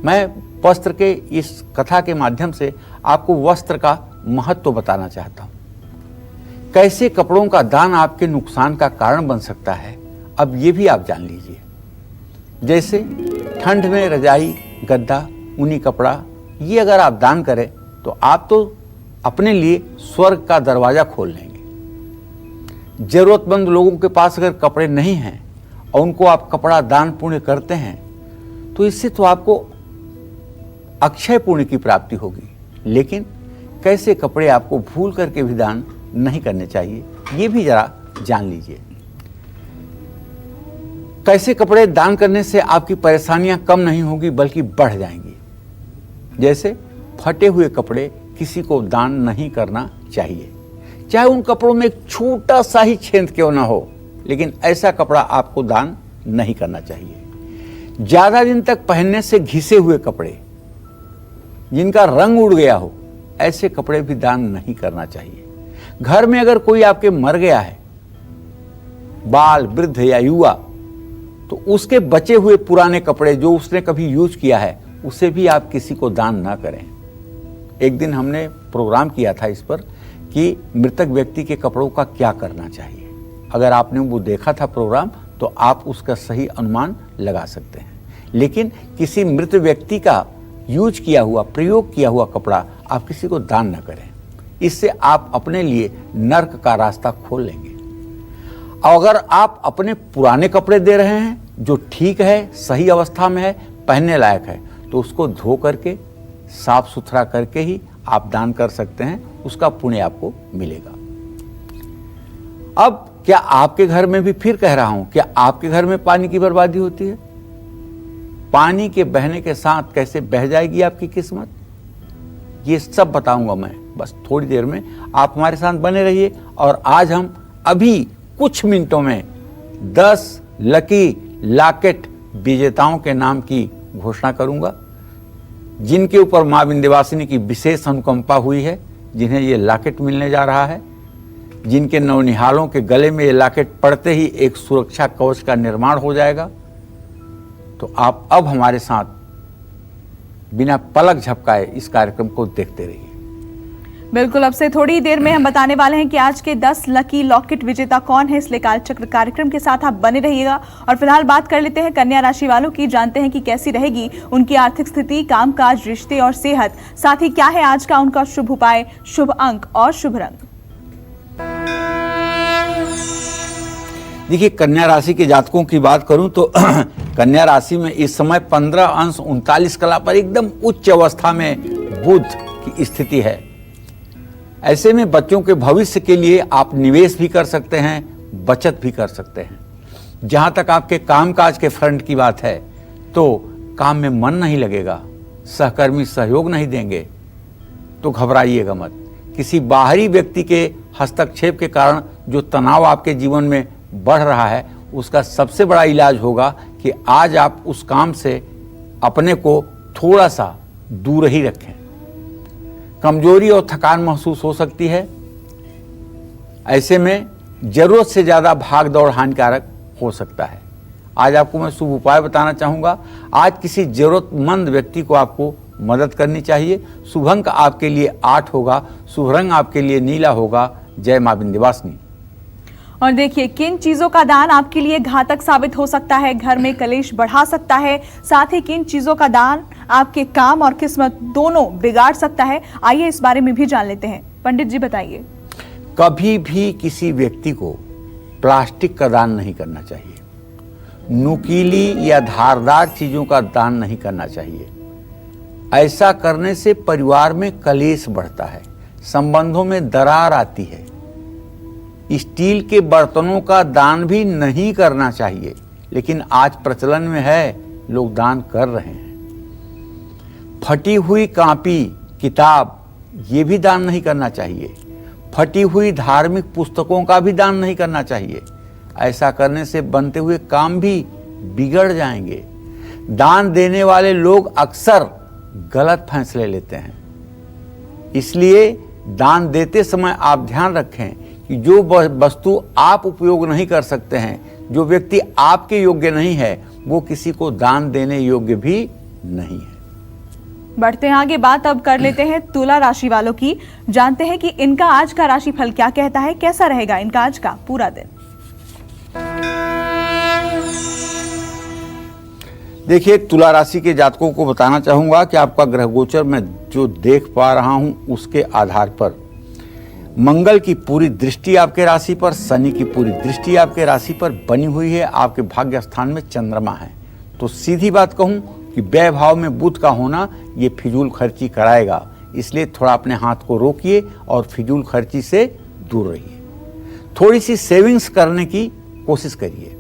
मैं वस्त्र के इस कथा के माध्यम से आपको वस्त्र का महत्व बताना चाहता हूं। कैसे कपड़ों का दान आपके नुकसान का कारण बन सकता है, अब ये भी आप जान लीजिए। जैसे ठंड में रजाई, गद्दा, ऊनी कपड़ा, ये अगर आप दान करें तो आप तो अपने लिए स्वर्ग का दरवाजा खोल लेंगे। जरूरतमंद लोगों के पास अगर कपड़े नहीं हैं और उनको आप कपड़ा दान पुण्य करते हैं तो इससे तो आपको अक्षय पुण्य की प्राप्ति होगी। लेकिन कैसे कपड़े आपको भूल करके भी दान नहीं करने चाहिए, ये भी जरा जान लीजिए। कैसे कपड़े दान करने से आपकी परेशानियां कम नहीं होगी बल्कि बढ़ जाएंगी। जैसे फटे हुए कपड़े किसी को दान नहीं करना चाहिए, चाहे उन कपड़ों में एक छोटा सा ही छेद क्यों ना हो, लेकिन ऐसा कपड़ा आपको दान नहीं करना चाहिए। ज्यादा दिन तक पहनने से घिसे हुए कपड़े, जिनका रंग उड़ गया हो, ऐसे कपड़े भी दान नहीं करना चाहिए। घर में अगर कोई आपके मर गया है, बाल, वृद्ध या युवा, तो उसके बचे हुए पुराने कपड़े जो उसने कभी यूज किया है, उसे भी आप किसी को दान ना करें। एक दिन हमने प्रोग्राम किया था इस पर कि मृतक व्यक्ति के कपड़ों का क्या करना चाहिए। अगर आपने वो देखा था प्रोग्राम तो आप उसका सही अनुमान लगा सकते हैं। लेकिन किसी मृत व्यक्ति का यूज किया हुआ, प्रयोग किया हुआ कपड़ा आप किसी को दान न करें। इससे आप अपने लिए नर्क का रास्ता खोल लेंगे। अगर आप अपने पुराने कपड़े दे रहे हैं जो ठीक है, सही अवस्था में है, पहनने लायक है, तो उसको धो करके साफ सुथरा करके ही आप दान कर सकते हैं, उसका पुण्य आपको मिलेगा। अब क्या आपके घर में भी, फिर कह रहा हूं, क्या आपके घर में पानी की बर्बादी होती है? पानी के बहने के साथ कैसे बह जाएगी आपकी किस्मत, ये सब बताऊंगा मैं बस थोड़ी देर में। आप हमारे साथ बने रहिए। और आज हम अभी कुछ मिनटों में 10 लकी लॉकेट विजेताओं के नाम की घोषणा करूंगा, जिनके ऊपर मां विंध्यवासिनी की विशेष अनुकंपा हुई है, जिन्हें ये लॉकेट मिलने जा रहा है, जिनके नवनिहालों के गले में ये लॉकेट पड़ते ही एक सुरक्षा कवच का निर्माण हो जाएगा। तो आप अब हमारे साथ बिना पलक झपकाए इस कार्यक्रम को देखते रहिए। बिल्कुल, अब से थोड़ी देर में हम बताने वाले हैं कि आज के 10 लकी लॉकेट विजेता कौन है। इसलिए कालचक्र कार्यक्रम के साथ आप बने रहिएगा। और फिलहाल बात कर लेते हैं कन्या राशि वालों की, जानते हैं कि कैसी रहेगी उनकी आर्थिक स्थिति, कामकाज, रिश्ते और सेहत। साथ ही क्या है आज का उनका शुभ उपाय, शुभ अंक और शुभ रंग। देखिए, कन्या राशि के जातकों की बात करूं तो कन्या राशि में इस समय 15 अंश 39 कला पर एकदम उच्च अवस्था में बुध की स्थिति है। ऐसे में बच्चों के भविष्य के लिए आप निवेश भी कर सकते हैं, बचत भी कर सकते हैं। जहां तक आपके कामकाज के फ्रंट की बात है तो काम में मन नहीं लगेगा, सहकर्मी सहयोग नहीं देंगे, तो घबराइएगा मत। किसी बाहरी व्यक्ति के हस्तक्षेप के कारण जो तनाव आपके जीवन में बढ़ रहा है, उसका सबसे बड़ा इलाज होगा कि आज आप उस काम से अपने को थोड़ा सा दूर ही रखें। कमजोरी और थकान महसूस हो सकती है। ऐसे में जरूरत से ज्यादा भाग दौड़ हानिकारक हो सकता है। आज आपको मैं शुभ उपाय बताना चाहूंगा। आज किसी जरूरतमंद व्यक्ति को आपको मदद करनी चाहिए। शुभ अंक आपके लिए 8 होगा, शुभ रंग आपके लिए नीला होगा। जय मां विंध्यवासिनी। और देखिए किन चीजों का दान आपके लिए घातक साबित हो सकता है, घर में कलेश बढ़ा सकता है, साथ ही किन चीजों का दान आपके काम और किस्मत दोनों बिगाड़ सकता है, आइए इस बारे में भी जान लेते हैं। पंडित जी बताइए। कभी भी किसी व्यक्ति को प्लास्टिक का दान नहीं करना चाहिए, नुकीली या धारदार चीजों का दान नहीं करना चाहिए। ऐसा करने से परिवार में कलेश बढ़ता है, संबंधों में दरार आती है। स्टील के बर्तनों का दान भी नहीं करना चाहिए, लेकिन आज प्रचलन में है, लोग दान कर रहे हैं। फटी हुई कॉपी, किताब, ये भी दान नहीं करना चाहिए। फटी हुई धार्मिक पुस्तकों का भी दान नहीं करना चाहिए। ऐसा करने से बनते हुए काम भी बिगड़ जाएंगे। दान देने वाले लोग अक्सर गलत फैसले लेते हैं, इसलिए दान देते समय आप ध्यान रखें कि जो वस्तु आप उपयोग नहीं कर सकते हैं, जो व्यक्ति आपके योग्य नहीं है, वो किसी को दान देने योग्य भी नहीं है। बढ़ते हैं आगे, बात अब कर लेते हैं तुला राशि वालों की। जानते हैं कि इनका आज का राशिफल क्या कहता है, कैसा रहेगा इनका आज का पूरा दिन। देखिए, तुला राशि के जातकों को बताना चाहूंगा कि आपका ग्रह गोचर में जो देख पा रहा हूं, उसके आधार पर मंगल की पूरी दृष्टि आपके राशि पर, शनि की पूरी दृष्टि आपके राशि पर बनी हुई है। आपके भाग्य स्थान में चंद्रमा है। तो सीधी बात कहूं कि व्यय भाव में बुध का होना ये फिजूल खर्ची कराएगा, इसलिए थोड़ा अपने हाथ को रोकिए और फिजूल खर्ची से दूर रहिए। थोड़ी सी सेविंग्स करने की कोशिश करिए।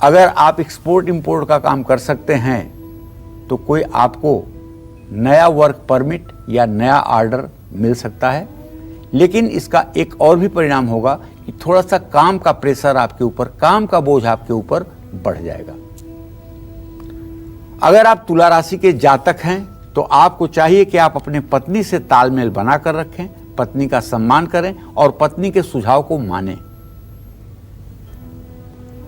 अगर आप एक्सपोर्ट इंपोर्ट का काम कर सकते हैं तो कोई आपको नया वर्क परमिट या नया ऑर्डर मिल सकता है, लेकिन इसका एक और भी परिणाम होगा कि थोड़ा सा काम का प्रेशर आपके ऊपर, काम का बोझ आपके ऊपर बढ़ जाएगा। अगर आप तुला राशि के जातक हैं तो आपको चाहिए कि आप अपने पत्नी से तालमेल बनाकर रखें, पत्नी का सम्मान करें और पत्नी के सुझाव को मानें।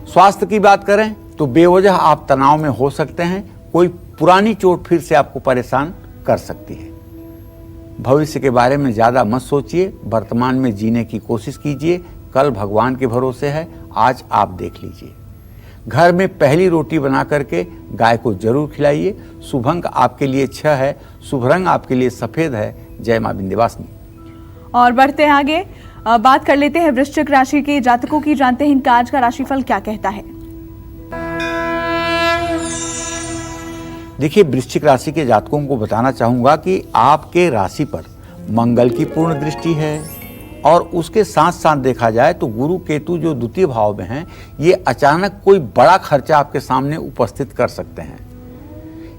स्वास्थ्य की बात करें तो बेवजह आप तनाव में हो सकते हैं, कोई पुरानी चोट फिर से आपको परेशान कर सकती है। भविष्य के बारे में ज्यादा मत सोचिए, वर्तमान में जीने की कोशिश कीजिए। कल भगवान के भरोसे है, आज आप देख लीजिए। घर में पहली रोटी बना करके गाय को जरूर खिलाइए। शुभ अंक आपके लिए 6 है, शुभ रंग आपके लिए सफेद है। जय मां विंध्यवासिनी। और बढ़ते हैं आगे, बात कर लेते हैं वृश्चिक राशि के जातकों की। जानते हैं इनका आज का राशिफल क्या कहता है। देखिए, वृश्चिक राशि के जातकों को बताना चाहूंगा कि आपके राशि पर मंगल की पूर्ण दृष्टि है और उसके साथ साथ देखा जाए तो गुरु केतु जो द्वितीय भाव में हैं, ये अचानक कोई बड़ा खर्चा आपके सामने उपस्थित कर सकते हैं।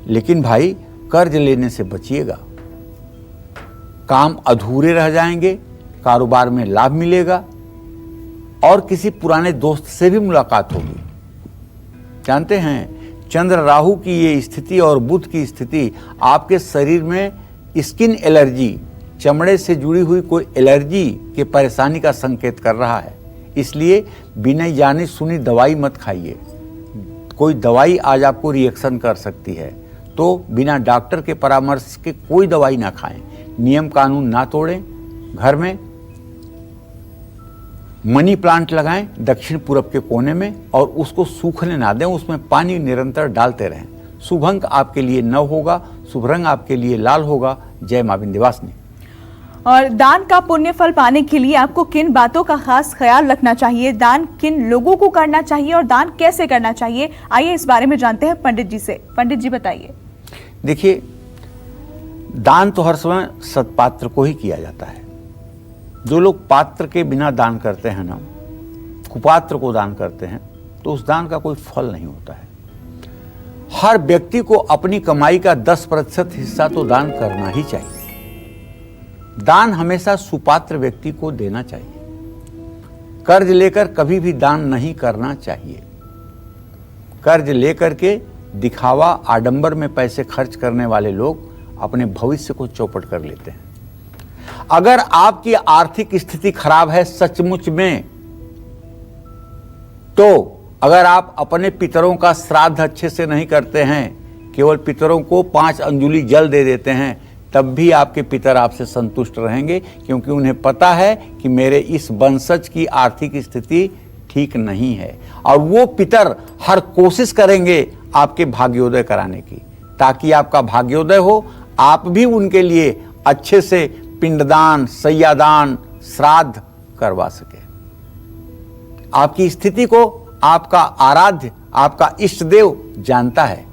लेकिन भाई, कर्ज लेने से बचिएगा। काम अधूरे रह जाएंगे, कारोबार में लाभ मिलेगा और किसी पुराने दोस्त से भी मुलाकात होगी। जानते हैं, चंद्र राहु की ये स्थिति और बुध की स्थिति आपके शरीर में स्किन एलर्जी, चमड़े से जुड़ी हुई कोई एलर्जी के परेशानी का संकेत कर रहा है। इसलिए बिना जानी सुनी दवाई मत खाइए। कोई दवाई आज आपको रिएक्शन कर सकती है, तो बिना डॉक्टर के परामर्श के कोई दवाई ना खाएं। नियम कानून ना तोड़ें। घर में मनी प्लांट लगाएं दक्षिण पूरब के कोने में और उसको सूखने ना दें, उसमें पानी निरंतर डालते रहें। शुभ अंक आपके लिए 9 होगा, शुभ रंग आपके लिए लाल होगा। जय मां विंध्यवासिनी। और दान का पुण्य फल पाने के लिए आपको किन बातों का खास ख्याल रखना चाहिए, दान किन लोगों को करना चाहिए और दान कैसे करना चाहिए, आइए इस बारे में जानते हैं पंडित जी से। पंडित जी बताइए। देखिए, दान तो हर समय सत्पात्र को ही किया जाता है। जो लोग पात्र के बिना दान करते हैं ना, कुपात्र को दान करते हैं, तो उस दान का कोई फल नहीं होता है। हर व्यक्ति को अपनी कमाई का 10% हिस्सा तो दान करना ही चाहिए। दान हमेशा सुपात्र व्यक्ति को देना चाहिए। कर्ज लेकर कभी भी दान नहीं करना चाहिए। कर्ज लेकर के दिखावा, आडंबर में पैसे खर्च करने वाले लोग अपने भविष्य को चौपट कर लेते हैं। अगर आपकी आर्थिक स्थिति खराब है सचमुच में, तो अगर आप अपने पितरों का श्राद्ध अच्छे से नहीं करते हैं, केवल पितरों को 5 अंजुली जल दे देते हैं, तब भी आपके पितर आपसे संतुष्ट रहेंगे, क्योंकि उन्हें पता है कि मेरे इस वंशज की आर्थिक स्थिति ठीक नहीं है। और वो पितर हर कोशिश करेंगे आपके भाग्योदय कराने की, ताकि आपका भाग्योदय हो, आप भी उनके लिए अच्छे से पिंडदान, सैयादान, श्राद्ध करवा सके। आपकी स्थिति को आपका आराध्य, आपका इष्ट देव जानता है,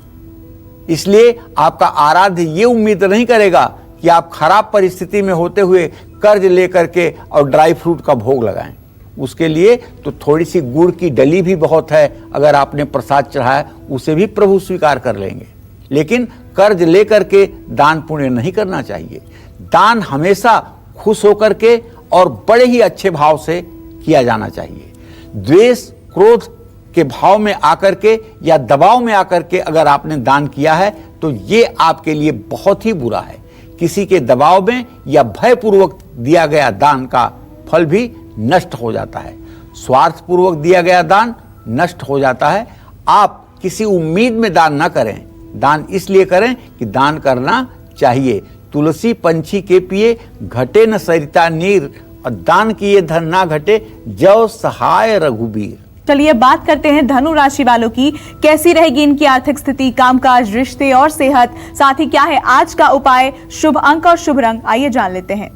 इसलिए आपका आराध्य ये उम्मीद नहीं करेगा कि आप खराब परिस्थिति में होते हुए कर्ज लेकर के और ड्राई फ्रूट का भोग लगाएं। उसके लिए तो थोड़ी सी गुड़ की डली भी बहुत है, अगर आपने प्रसाद चढ़ाया उसे भी प्रभु स्वीकार कर लेंगे। लेकिन कर्ज लेकर के दान पुण्य नहीं करना चाहिए। दान हमेशा खुश होकर के और बड़े ही अच्छे भाव से किया जाना चाहिए। द्वेष, क्रोध के भाव में आकर के या दबाव में आकर के अगर आपने दान किया है तो ये आपके लिए बहुत ही बुरा है। किसी के दबाव में या भयपूर्वक दिया गया दान का फल भी नष्ट हो जाता है। स्वार्थपूर्वक दिया गया दान नष्ट हो जाता है। आप किसी उम्मीद में दान ना करें, दान इसलिए करें कि दान करना चाहिए। तुलसी पंछी के पिए घटे न सरिता नीर, और दान किए धन ना घटे, जौ सहाय रघुबीर। चलिए बात करते हैं धनु राशि वालों की। कैसी रहेगी इनकी आर्थिक स्थिति, कामकाज, रिश्ते और सेहत, साथ ही क्या है आज का उपाय, शुभ अंक और शुभ रंग, आइए जान लेते हैं।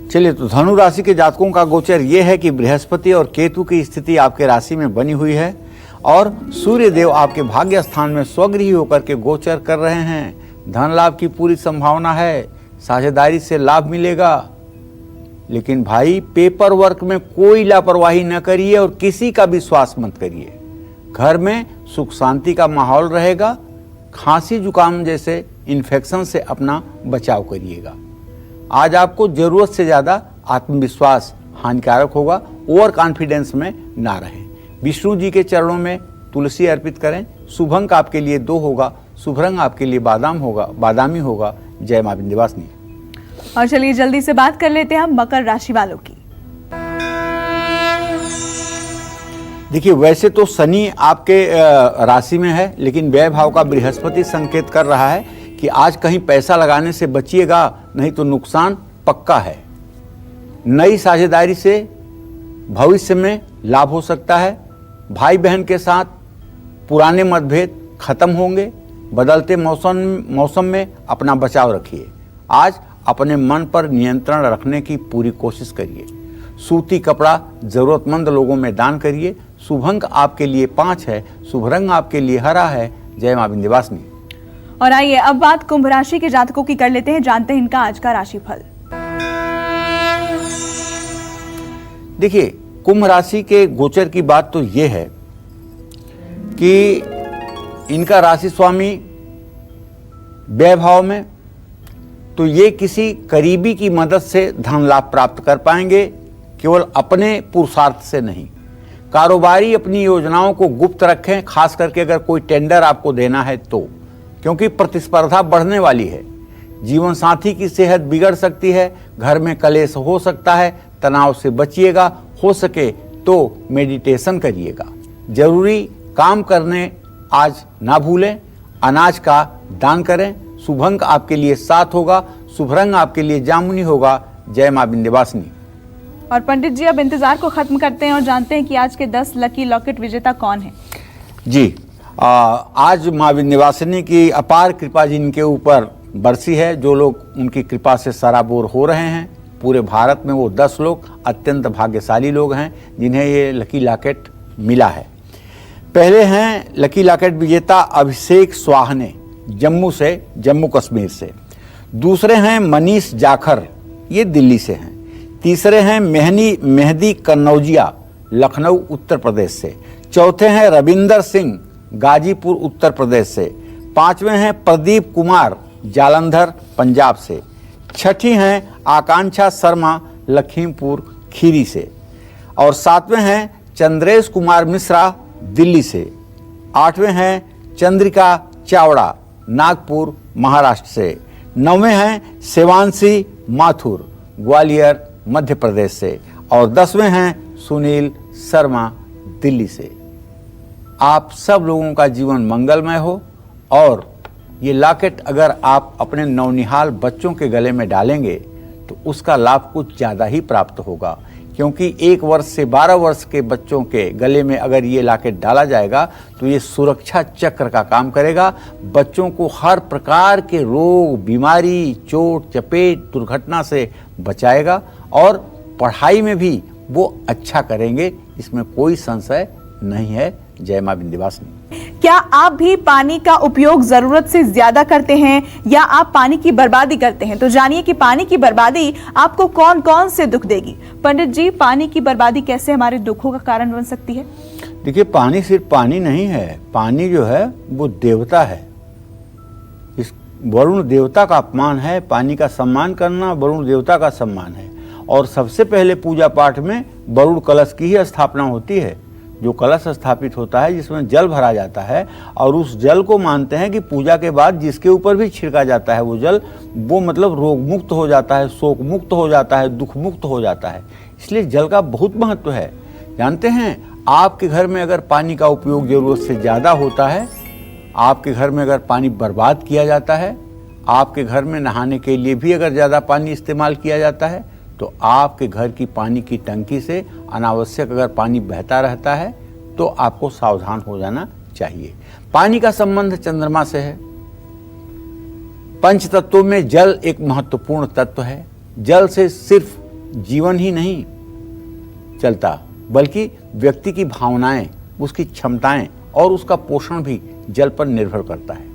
चलिए, तो धनु राशि के जातकों का गोचर यह है कि बृहस्पति और केतु की स्थिति आपके राशि में बनी हुई है और सूर्य देव आपके भाग्य स्थान में स्वगृही होकर के गोचर कर रहे हैं। धन लाभ की पूरी संभावना है, साझेदारी से लाभ मिलेगा। लेकिन भाई, पेपर वर्क में कोई लापरवाही न करिए और किसी का विश्वास मत करिए। घर में सुख शांति का माहौल रहेगा। खांसी जुकाम जैसे इन्फेक्शन से अपना बचाव करिएगा। आज आपको जरूरत से ज्यादा आत्मविश्वास हानिकारक होगा। ओवर कॉन्फिडेंस में ना रहें। विष्णु जी के चरणों में तुलसी अर्पित करें। शुभ अंक आपके लिए 2 होगा, शुभ रंग आपके लिए बादामी होगा। जय मां विंध्यवासिनी। और चलिए जल्दी से बात कर लेते हैं हम मकर राशि वालों की। देखिए, वैसे तो शनि आपके राशि में है, लेकिन व्यय भाव का बृहस्पति संकेत कर रहा है कि आज कहीं पैसा लगाने से बचिएगा, नहीं तो नुकसान पक्का है। नई साझेदारी से भविष्य में लाभ हो सकता है। भाई बहन के साथ पुराने मतभेद खत्म होंगे। बदलते मौसम में अपना बचाव रखिए। आज अपने मन पर नियंत्रण रखने की पूरी कोशिश करिए। सूती कपड़ा जरूरतमंद लोगों में दान करिए। शुभ अंक आपके लिए 5 है, शुभ रंग आपके लिए हरा है। जय मां विंध्यवासिनी। और आइए अब बात कुंभ राशि के जातकों की कर लेते हैं, जानते हैं इनका आज का राशिफल। देखिए, कुंभ राशि के गोचर की बात तो ये है कि इनका राशि स्वामी व्यय भाव में, तो ये किसी करीबी की मदद से धन लाभ प्राप्त कर पाएंगे, केवल अपने पुरुषार्थ से नहीं। कारोबारी अपनी योजनाओं को गुप्त रखें, खास करके अगर कोई टेंडर आपको देना है तो, क्योंकि प्रतिस्पर्धा बढ़ने वाली है। जीवन साथी की सेहत बिगड़ सकती है, घर में कलेश हो सकता है, तनाव से बचिएगा। हो सके तो मेडिटेशन करिएगा। जरूरी काम करने आज ना भूलें। अनाज का दान करें। शुभ अंक आपके लिए 7 होगा, शुभ रंग आपके लिए जामुनी होगा। जय मां विंध्यवासिनी। और पंडित जी, अब इंतजार को खत्म करते हैं और जानते हैं कि आज के 10 लकी लॉकेट विजेता कौन है। जी, आज मां विंध्यवासिनी की अपार कृपा जिनके ऊपर बरसी है, जो लोग उनकी कृपा से सराबोर हो रहे हैं, पूरे भारत में वो 10 लोग अत्यंत भाग्यशाली लोग हैं जिन्हें ये लकी लॉकेट मिला है। पहले हैं लकी लॉकेट विजेता अभिषेक स्वाहने, जम्मू कश्मीर से। दूसरे हैं मनीष जाखर, ये दिल्ली से हैं। तीसरे हैं मेहदी कन्नौजिया, लखनऊ उत्तर प्रदेश से। चौथे हैं रविंदर सिंह, गाजीपुर उत्तर प्रदेश से। 5वें हैं प्रदीप कुमार, जालंधर पंजाब से। 6ठी हैं आकांक्षा शर्मा, लखीमपुर खीरी से। और 7वें हैं चंद्रेश कुमार मिश्रा, दिल्ली से। 8वें हैं चंद्रिका चावड़ा, नागपुर महाराष्ट्र से। 9वें हैं शिवांशी माथुर, ग्वालियर मध्य प्रदेश से। और 10वें हैं सुनील शर्मा, दिल्ली से। आप सब लोगों का जीवन मंगलमय हो और ये लॉकेट अगर आप अपने नौनिहाल बच्चों के गले में डालेंगे तो उसका लाभ कुछ ज़्यादा ही प्राप्त होगा, क्योंकि 1 वर्ष से 12 वर्ष के बच्चों के गले में अगर ये लॉकेट डाला जाएगा तो ये सुरक्षा चक्र का काम करेगा। बच्चों को हर प्रकार के रोग, बीमारी, चोट चपेट, दुर्घटना से बचाएगा और पढ़ाई में भी वो अच्छा करेंगे, इसमें कोई संशय नहीं है। जय मां विंध्यवासिनी। क्या आप भी पानी का उपयोग जरूरत से ज्यादा करते हैं या आप पानी की बर्बादी करते हैं? तो जानिए कि पानी की बर्बादी आपको कौन कौन से दुख देगी। पंडित जी, पानी की बर्बादी कैसे हमारे दुखों का कारण बन सकती है? देखिए, पानी सिर्फ पानी नहीं है, पानी जो है वो देवता है। इस वरुण देवता का अपमान है। पानी का सम्मान करना वरुण देवता का सम्मान है। और सबसे पहले पूजा पाठ में वरुण कलश की ही स्थापना होती है। जो कलश स्थापित होता है जिसमें जल भरा जाता है और उस जल को मानते हैं कि पूजा के बाद जिसके ऊपर भी छिड़का जाता है वो जल, वो मतलब रोग मुक्त हो जाता है, शोक मुक्त हो जाता है, दुख मुक्त हो जाता है। इसलिए जल का बहुत महत्व है। जानते हैं, आपके घर में अगर पानी का उपयोग जरूरत से ज़्यादा होता है, आपके घर में अगर पानी बर्बाद किया जाता है, आपके घर में नहाने के लिए भी अगर ज़्यादा पानी इस्तेमाल किया जाता है, तो आपके घर की पानी की टंकी से अनावश्यक अगर पानी बहता रहता है तो आपको सावधान हो जाना चाहिए। पानी का संबंध चंद्रमा से है। पंच तत्वों में जल एक महत्वपूर्ण तत्व है। जल से सिर्फ जीवन ही नहीं चलता, बल्कि व्यक्ति की भावनाएं, उसकी क्षमताएं और उसका पोषण भी जल पर निर्भर करता है।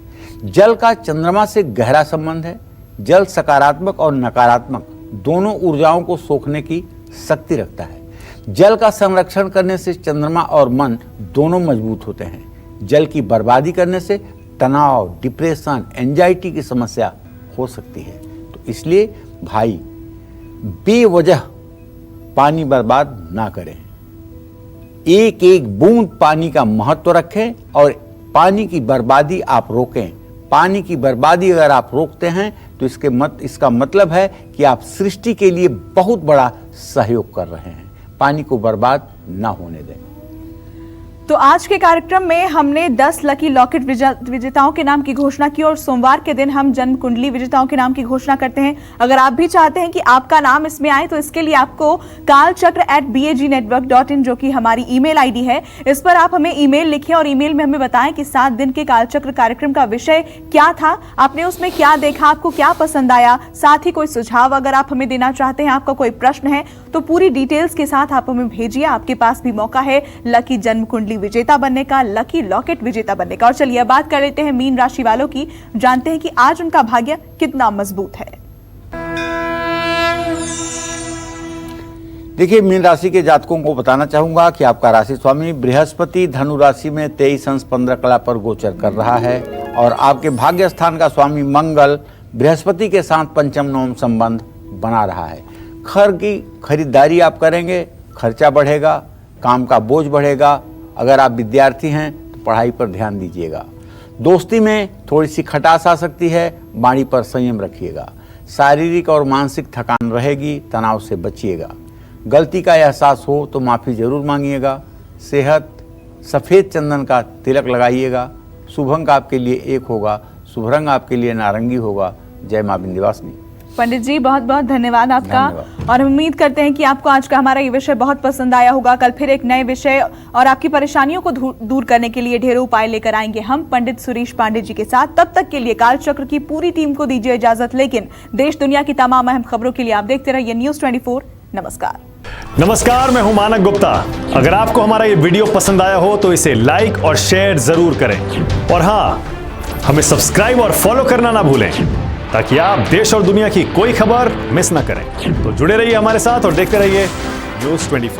जल का चंद्रमा से गहरा संबंध है। जल सकारात्मक और नकारात्मक दोनों ऊर्जाओं को सोखने की शक्ति रखता है। जल का संरक्षण करने से चंद्रमा और मन दोनों मजबूत होते हैं। जल की बर्बादी करने से तनाव, डिप्रेशन, एंजाइटी की समस्या हो सकती है। तो इसलिए भाई, बेवजह पानी बर्बाद ना करें। एक एक बूंद पानी का महत्व रखें और पानी की बर्बादी आप रोकें। पानी की बर्बादी अगर आप रोकते हैं तो इसका मतलब है कि आप सृष्टि के लिए बहुत बड़ा सहयोग कर रहे हैं। पानी को बर्बाद ना होने दें। तो आज के कार्यक्रम में हमने 10 लकी लॉकेट विजेताओं के नाम की घोषणा की और सोमवार के दिन हम जन्म कुंडली विजेताओं के नाम की घोषणा करते हैं। अगर आप भी चाहते हैं कि आपका नाम इसमें आए तो इसके लिए आपको kalchakra@bagnetwork.in जो कि हमारी ईमेल आईडी है, इस पर आप हमें ईमेल लिखें और ईमेल में हमें बताएं कि 7 दिन के कालचक्र कार्यक्रम का विषय क्या था, आपने उसमें क्या देखा, आपको क्या पसंद आया। साथ ही कोई सुझाव अगर आप हमें देना चाहते हैं, आपका कोई प्रश्न है तो पूरी डिटेल्स के साथ आप हमें भेजिए। आपके पास भी मौका है लकी जन्म कुंडली विजेता बनने का, लकी लॉकेट विजेता बनने का। और चलिए बात कर लेते हैं मीन राशि वालों की, जानते हैं कि आज उनका भाग्य कितना मजबूत है। देखिए, मीन राशि के जातकों को बताना चाहूंगा कि आपका राशि स्वामी बृहस्पति धनु राशि में 23 अंश 15 कला पर गोचर कर रहा है और आपके भाग्य स्थान का स्वामी मंगल बृहस्पति के साथ पंचम नवम संबंध बना रहा है। घर की खरीदारी आप करेंगे, खर्चा बढ़ेगा, काम का बोझ बढ़ेगा। अगर आप विद्यार्थी हैं तो पढ़ाई पर ध्यान दीजिएगा। दोस्ती में थोड़ी सी खटास आ सकती है, वाणी पर संयम रखिएगा। शारीरिक और मानसिक थकान रहेगी, तनाव से बचिएगा। गलती का एहसास हो तो माफ़ी जरूर मांगिएगा। सेहत, सफ़ेद चंदन का तिलक लगाइएगा। शुभ अंक आपके लिए 1 होगा, शुभ रंग आपके लिए नारंगी होगा। जय मां विंध्यवासिनी। पंडित जी, बहुत बहुत धन्यवाद आपका। और हम उम्मीद करते हैं कि आपको आज का हमारा ये विषय बहुत पसंद आया होगा। कल फिर एक नए विषय और आपकी परेशानियों को दूर करने के लिए ढेरों उपाय लेकर आएंगे हम पंडित सुरेश पांडे जी के साथ। तब तक के लिए कालचक्र की पूरी टीम को दीजिए इजाजत, लेकिन देश दुनिया की तमाम अहम खबरों के लिए आप देखते रहिए न्यूज़ 24। नमस्कार, मैं हूं मानक गुप्ता। अगर आपको हमारा ये वीडियो पसंद आया हो तो इसे लाइक और शेयर जरूर करें और हाँ, हमें सब्सक्राइब और फॉलो करना ना भूलें ताकि आप देश और दुनिया की कोई खबर मिस ना करें। तो जुड़े रहिए हमारे साथ और देखते रहिए न्यूज़ 24।